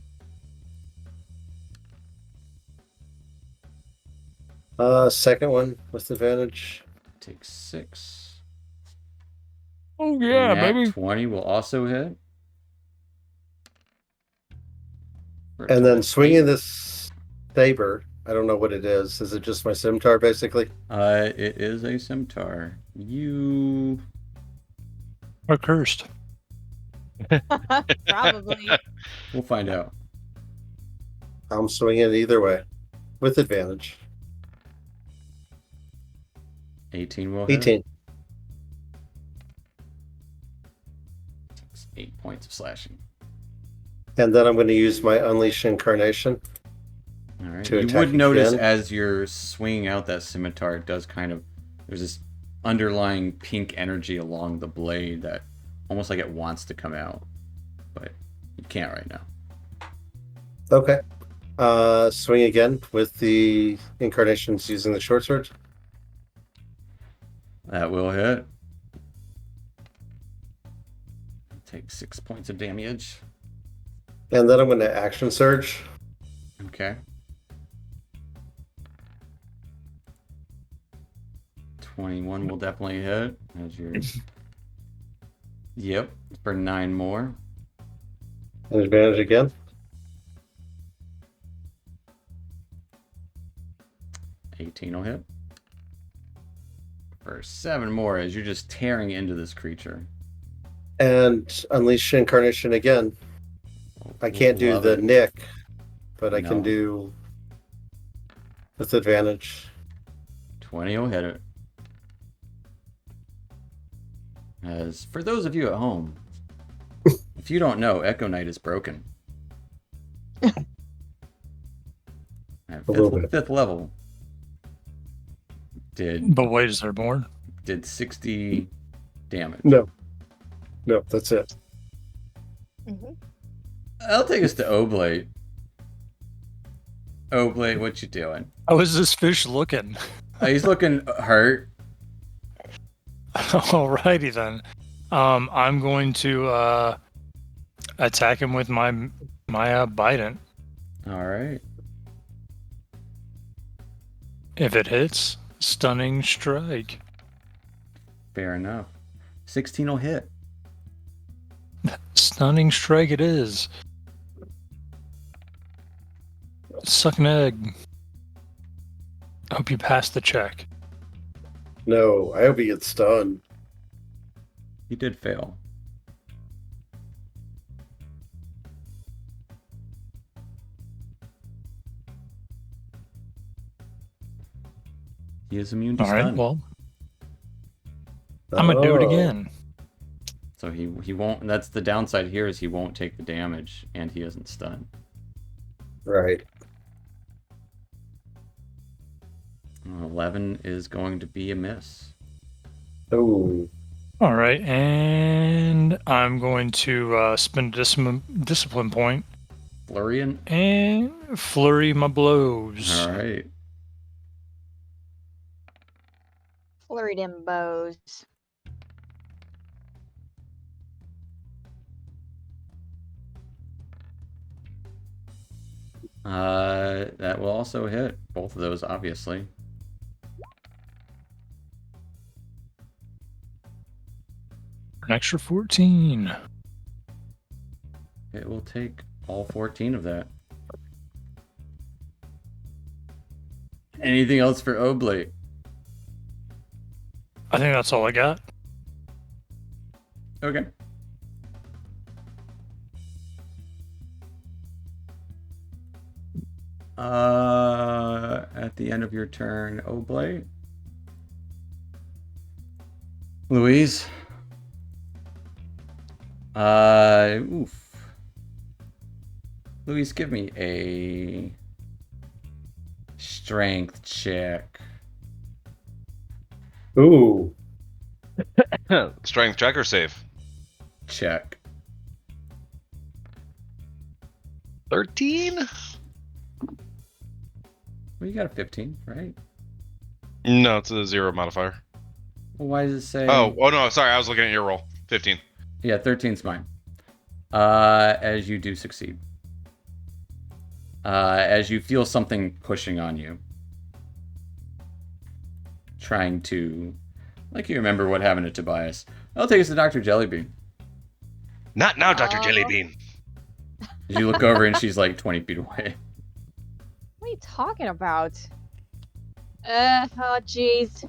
second one with advantage. Take 6. Oh yeah, Nat baby. 20 will also hit. For a And total then of swinging 8. this saber, I don't know what it is. Is it just my scimitar, basically? It is a scimitar. You Or cursed. Probably. We'll find out. I'm swinging it either way, with advantage. 18 will hit. 18. Takes 8 points of slashing. And then I'm going to use my Unleash Incarnation. All right. To You attack would notice again. as you're swinging out that scimitar, it does kind of. There's this underlying pink energy along the blade that almost like it wants to come out, but you can't right now. Okay. Swing again with the Incarnations using the short sword. That will hit. Take 6 points of damage. And then I'm going to Action Surge. Okay. 21 will definitely hit as you're. Yep, for 9 more. And advantage again. Will hit. For 7 more as you're just tearing into this creature. And Unleash Incarnation again. I can't do Love the it. nick, but I No. can do with advantage. 20 will hit it. As for those of you at home, if you don't know, Echo Knight is broken. At little bit. fifth level. Did But wait, is there more? 60 damage. No, that's it. Mhm. I'll take us to Oblate. Oblate, what you doing? How is this fish looking? He's looking hurt. Alrighty then. I'm going to attack him with my Bident. All right. If it hits, stunning strike. Fair enough. 16 will hit. Stunning strike it is. Suck an egg. Hope you passed the check. No, I hope he gets stunned. He did fail. He is immune to All right, stun. well, I'm gonna do it Oh, again. So he won't. That's the downside here is he won't take the damage, and he isn't stunned. Right. 11 is going to be a miss. Oh, All right, and I'm going to spend a discipline point Florian. and flurry my blows. All right. Flurried in bows. That will also hit both of those, obviously. An extra 14. It will take all 14 of that. Anything else for Oblate? I think that's all I got. Okay. At the end of your turn, Oblate. Louise. Oof. Louise, give me a strength check. ooh. Strength check or save? Check. 13? Well, you got a 15, right? No, it's a 0 modifier. Well, why does it say? Oh no, sorry, I was looking at your roll. 15. Yeah, 13's mine. As you do succeed. As you feel something pushing on you. Trying to... Like you remember what happened to Tobias. I'll take us to Dr. Jellybean. Not now, Dr. Oh. Jellybean. As you look over and she's like 20 feet away. What are you talking about? Oh jeez.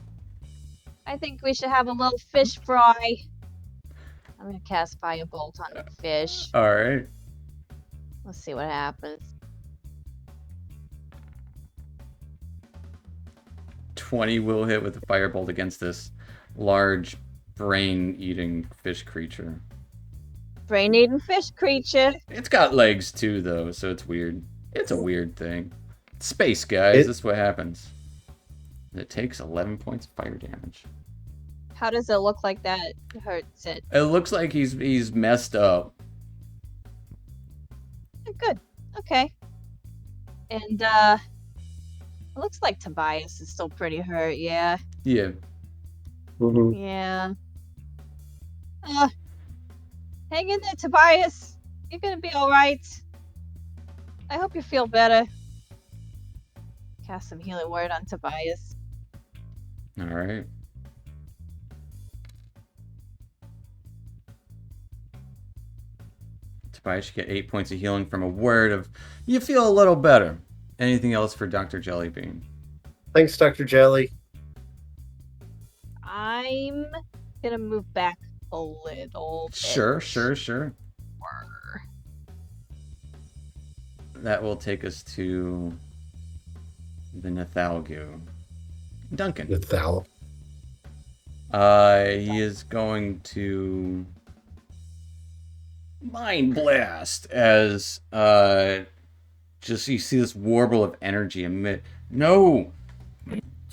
I think we should have a little fish fry. I'm gonna cast Firebolt on the fish. Alright. Let's see what happens. 20 will hit with a firebolt against this large brain-eating fish creature. Brain-eating fish creature. It's got legs too, though, so it's weird. It's a weird thing. Space, guys. This is what happens. It takes 11 points of fire damage. How does it look like that hurts it? It looks like he's messed up. Good. Okay. And it looks like Tobias is still pretty hurt, yeah. Yeah. Mm-hmm. Yeah. Hang in there, Tobias. You're gonna be alright. I hope you feel better. Cast some healing word on Tobias. Alright. Tobias should get 8 points of healing from a word of you feel a little better. Anything else for Dr. Jellybean? Thanks, Dr. Jelly. I'm gonna move back a little bit. Sure. more. That will take us to the Nethalgu. Duncan. Nathal. He is going to Mind Blast as just you see this warble of energy emit. No!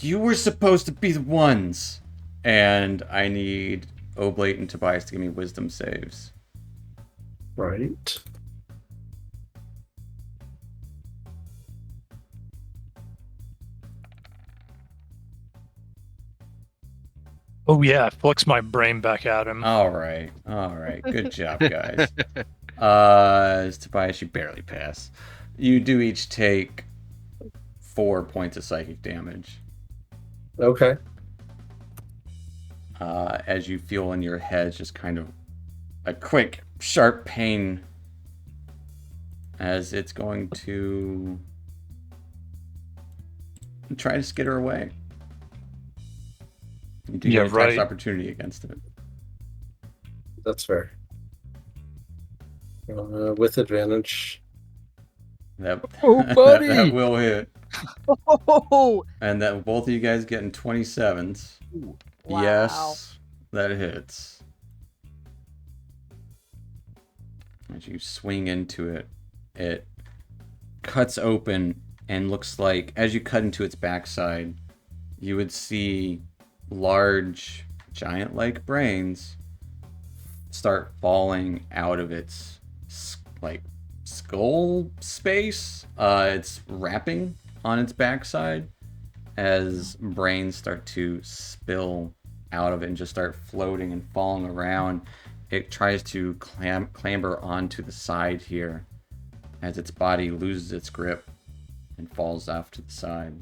You were supposed to be the ones! And I need Oblate and Tobias to give me wisdom saves. Right. Oh yeah, flicks my brain back at him. Alright. Good job, guys. As Tobias, you barely pass. You do each take 4 points of psychic damage. Okay. As you feel in your head just kind of a quick, sharp pain as it's going to try to skitter away. You do get a tax opportunity against it. That's fair. With advantage. That, Oh, buddy! that will hit. Oh, And that both of you guys getting 27s. wow. Yes, that hits. As you swing into it, it cuts open and looks like, as you cut into its backside, you would see large, giant-like brains start falling out of its like skull space. It's wrapping on its backside as brains start to spill out of it and just start floating and falling around. It tries to clamber onto the side here as its body loses its grip and falls off to the side.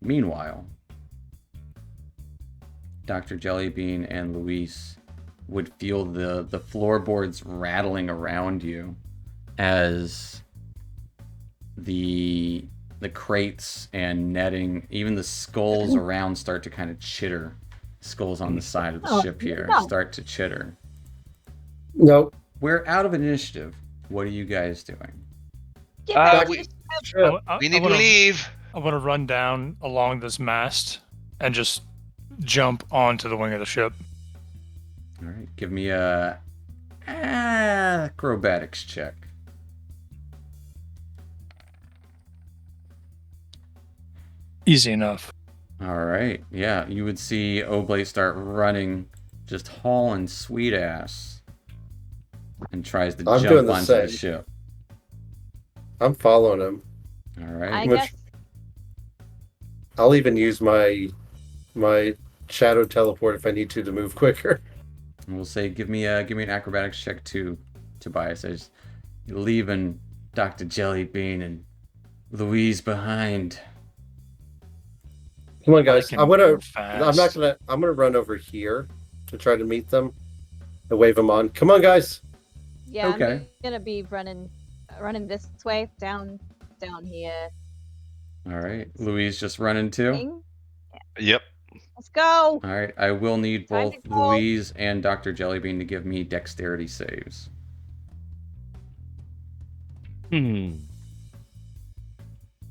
Meanwhile, Dr. Jellybean and Luis would feel the floorboards rattling around you as the crates and netting, even the skulls around start to kind of chitter. Skulls on the side of the ship here start to chitter. Nope. We're out of initiative. What are you guys doing? Get back to we- the ship. Sure. We need to leave. I want to run down along this mast and just jump onto the wing of the ship. All right, give me a acrobatics check. Easy enough. All right, yeah, you would see Oblate start running, just hauling sweet ass, and tries to I'm jump doing the onto the same. ship. I'm following him. All right, I Which- guess. I'll even use my shadow teleport if I need to move quicker. and we'll say give me an acrobatics check too, Tobias, as you're leaving Dr. Jellybean and Louise behind. Come on, guys. I can I'm gonna move fast. I'm gonna run over here to try to meet them and wave them on. Come on, guys. Yeah, Okay. I'm gonna be running this way down here. All right, Louise just running too. Thing. Yep. Let's go. All right, I will need Time both to go. Louise and Dr. Jellybean to give me dexterity saves.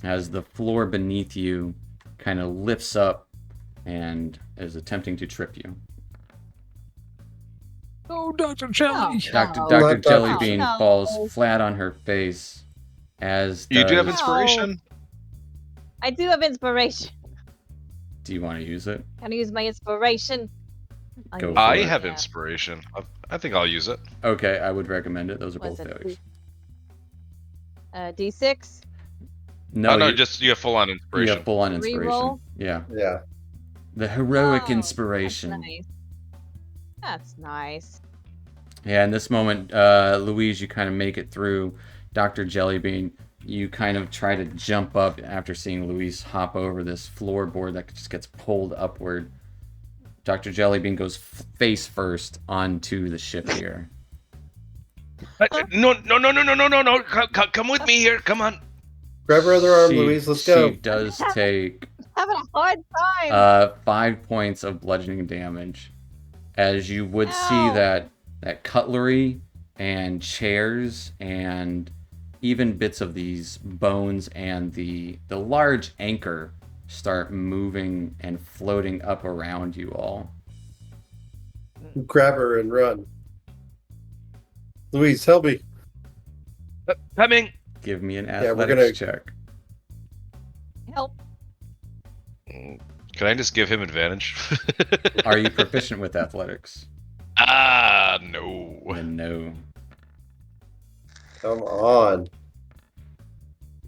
As the floor beneath you kind of lifts up and is attempting to trip you. Oh, Dr. Jelly. Dr. No. Dr. Not Dr. Jellybean No. falls flat on her face as You do have does- inspiration? I do have inspiration. Do you want to use it? Can I use my inspiration? I'll Go use for I it. have Yeah. inspiration. I think I'll use it. Okay, I would recommend it. Those are Was both it failures. D6. No, no, you, just you have full on you inspiration. have full on inspiration. Reroll? Yeah. Yeah. The heroic Oh, inspiration. That's nice. That's nice. Yeah, in this moment, Louise, you kind of make it through. Dr. Jellybean, you kind of try to jump up after seeing Louise hop over this floorboard that just gets pulled upward. Dr. Jellybean goes face first onto the ship here. No. Come with me here. Come on. Grab her other arm, Louise. Let's go. She does take Having a hard time. 5 points of bludgeoning damage. As you would see Ow. that cutlery and chairs and even bits of these bones and the large anchor start moving and floating up around you all. Grab her and run. Louise, help me. Coming. Give me an we're athletics check. Help. Can I just give him advantage? Are you proficient with athletics? No. Then no. Come on.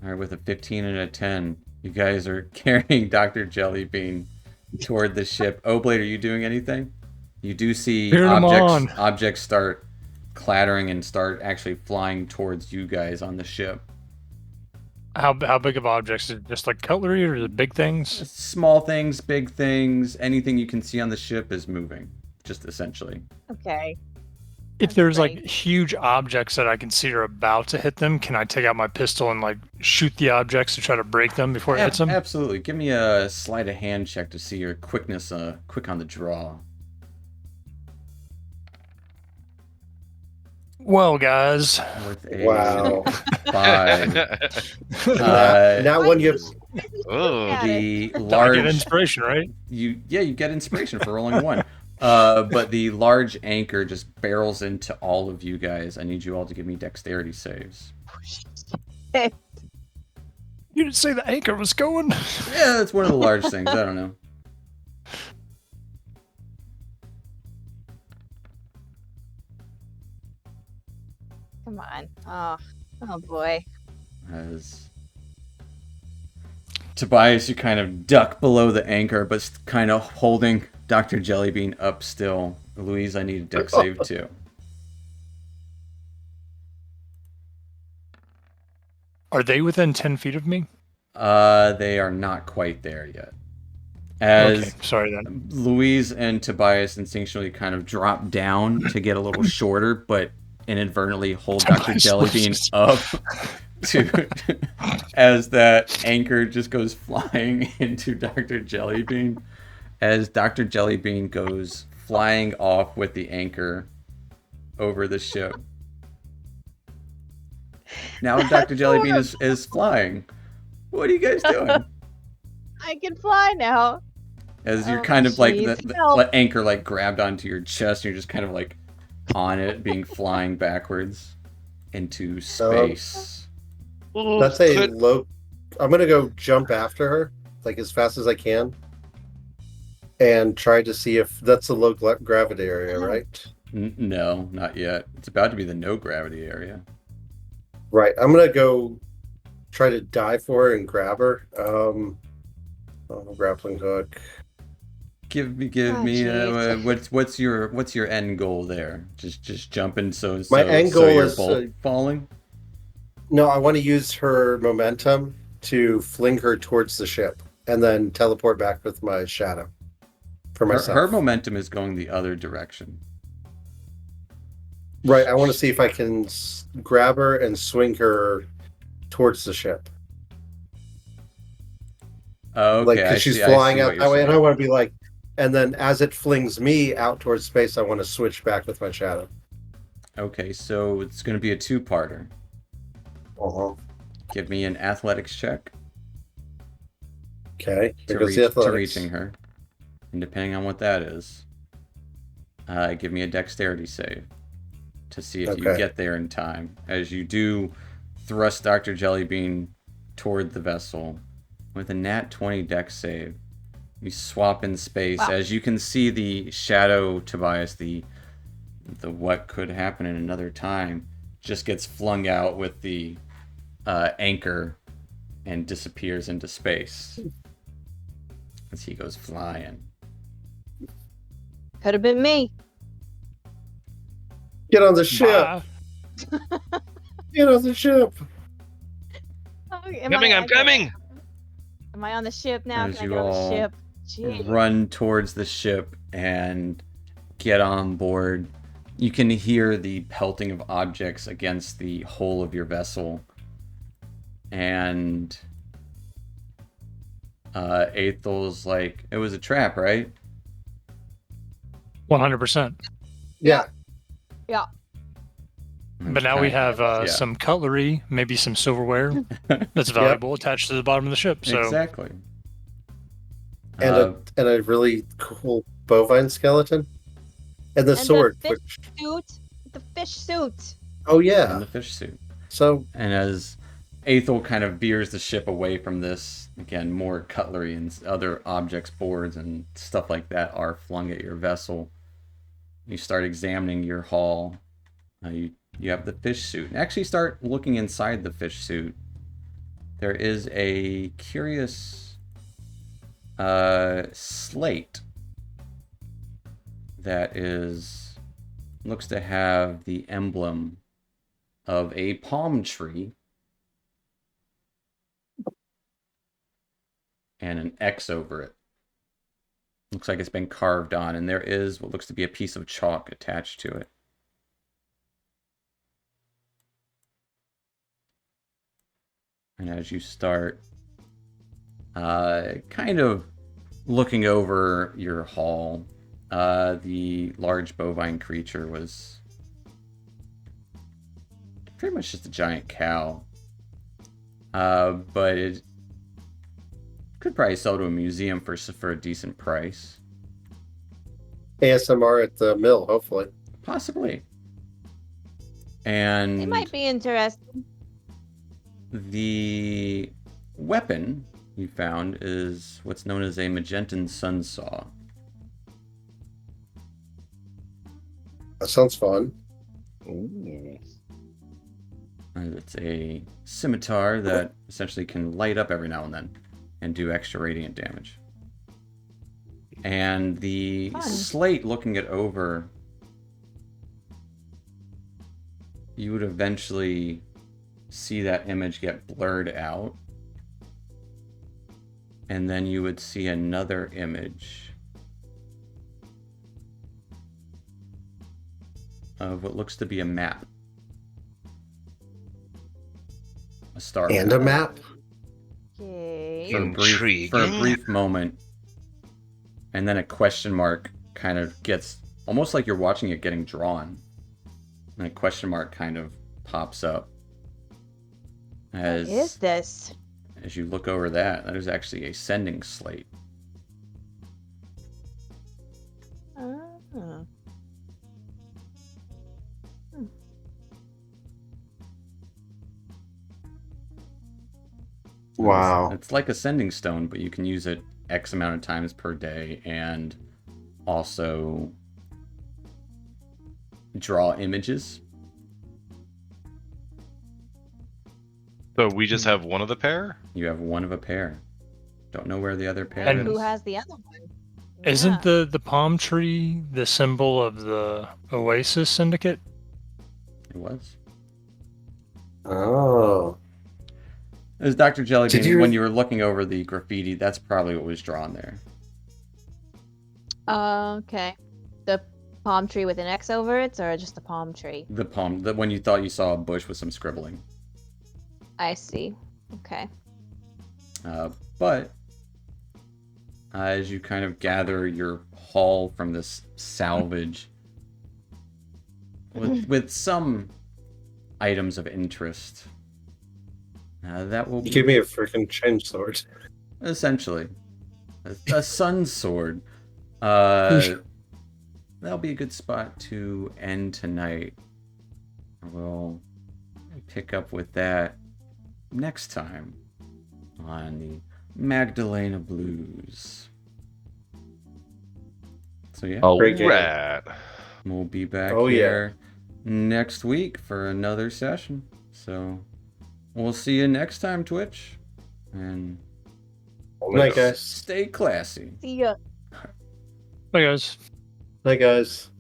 All right, with a 15 and a 10, you guys are carrying Dr. Jellybean toward the ship. Oblate, are you doing anything? You do see Cheering 'em on. objects start clattering and start actually flying towards you guys on the ship. How big of objects? Is it just like cutlery or is it big things? Small things, big things, anything you can see on the ship is moving, just essentially. Okay. If That's there's like great. huge objects that I can see are about to hit them, can I take out my pistol and like shoot the objects to try to break them before it hits them? Absolutely. Give me a sleight of hand check to see your quickness, quick on the draw. Well, guys, with a Wow. 5. Now when you Oh. The I get large inspiration, right? you get inspiration for rolling 1. But the large anchor just barrels into all of you guys. I need you all to give me dexterity saves. You didn't say the anchor was going. Yeah, that's one of the large things. I don't know. Come on. Oh boy. As Tobias, you kind of duck below the anchor, but kind of holding Dr. Jellybean up still. Louise, I need a dex save too. Are they within 10 feet of me? They are not quite there yet. As Okay, sorry then. Louise and Tobias instinctually kind of drop down to get a little shorter, but inadvertently hold Dr. Tobias Jellybean loses. up to as that anchor just goes flying into Dr. Jellybean. As Dr. Jellybean goes flying off with the anchor over the ship. Now Dr. Jellybean is flying. What are you guys doing? I can fly now. As you're Oh, kind of like jeez. the Help. anchor like grabbed onto your chest, and you're just kind of like on it, being flying backwards into space. that's a low. I'm gonna go jump after her like as fast as I can, and try to see if that's a low gravity area, right? No, not yet. It's about to be the no gravity area. Right. I'm gonna go try to dive for her and grab her. Grappling hook. Give me jeez. what's your end goal there? Just jumping My end so goal you're is, both falling? No, I want to use her momentum to fling her towards the ship and then teleport back with my shadow for myself. Her momentum is going the other direction. Right. I want to see if I can grab her and swing her towards the ship. Oh, okay, Like, because she's flying out that way, and I want to be like, and then as it flings me out towards space, I want to switch back with my shadow. Okay, so it's going to be a two-parter. Give me an athletics check Okay. to reaching her. And depending on what that is, give me a dexterity save to see if you get there in time. As you do thrust Dr. Jellybean toward the vessel with a nat 20 dex save. You swap in space. Wow. As you can see the shadow, Tobias, the what could happen in another time, just gets flung out with the anchor and disappears into space as he goes flying. Could have been me. Get on the ship. Bye. Get on the ship. Oh, I'm coming. Am I on the ship now? As Can I you get on the all ship? Jeez. run towards the ship and get on board, you can hear the pelting of objects against the hull of your vessel. And Athel's like, it was a trap, right? 100%. Yeah. Yeah. But now we have some cutlery, maybe some silverware that's valuable attached to the bottom of the ship. So Exactly. And a really cool bovine skeleton. And the sword. The fish suit. The fish suit. Oh, And yeah. the fish suit. So, And as Aethel kind of veers the ship away from this, again, more cutlery and other objects, boards, and stuff like that are flung at your vessel. You start examining your hull. You have the fish suit. And actually start looking inside the fish suit. There is a curious slate that looks to have the emblem of a palm tree and an X over it. Looks like it's been carved on, and there is what looks to be a piece of chalk attached to it. And as you start kind of looking over your hull, the large bovine creature was pretty much just a giant cow. But it could probably sell to a museum for a decent price. ASMR at the mill, hopefully. Possibly. And It might be interesting. the weapon you found is what's known as a Magentan sun saw. That sounds fun. Ooh. And it's a scimitar that essentially can light up every now and then and do extra radiant damage. And the Fun. slate looking it over, you would eventually see that image get blurred out. And then you would see another image of what looks to be a map. A star And a map. Okay. for a Intriguing. brief moment, and then a question mark kind of gets almost like you're watching it getting drawn, and a question mark kind of pops up What is this? as you look over that. That is actually a sending slate. Oh. Wow. It's like a sending stone, but you can use it X amount of times per day and also draw images. So we just have one of the pair? You have one of a pair. Don't know where the other pair And is. Who has the other one? Isn't Yeah. the palm tree the symbol of the Oasis Syndicate? It was. Oh. It was Dr. Jellybean. Did you- When you were looking over the graffiti, that's probably what was drawn there. Okay. The palm tree with an X over it, or just a palm tree? The palm, when you thought you saw a bush with some scribbling. I see. Okay. But as you kind of gather your haul from this salvage with some items of interest, that will be Give me a freaking change sword. essentially a sun sword. That'll be a good spot to end tonight. We'll pick up with that next time on the Magdalena Blues. So yeah, Great game. Alright. we'll be back Oh, yeah. here next week for another session. So we'll see you next time, Twitch. And Night, guys. stay classy. See ya. Bye, guys. Night, guys.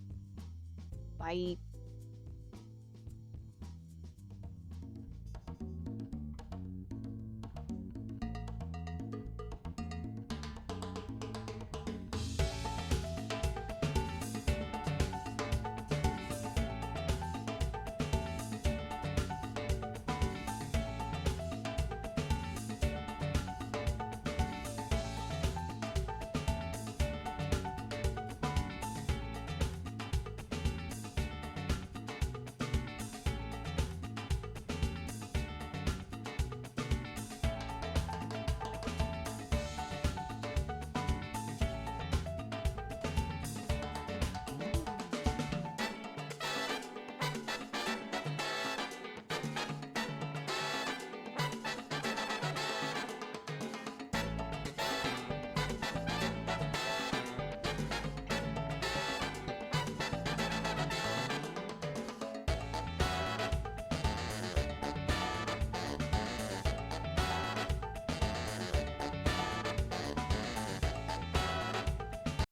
Bye.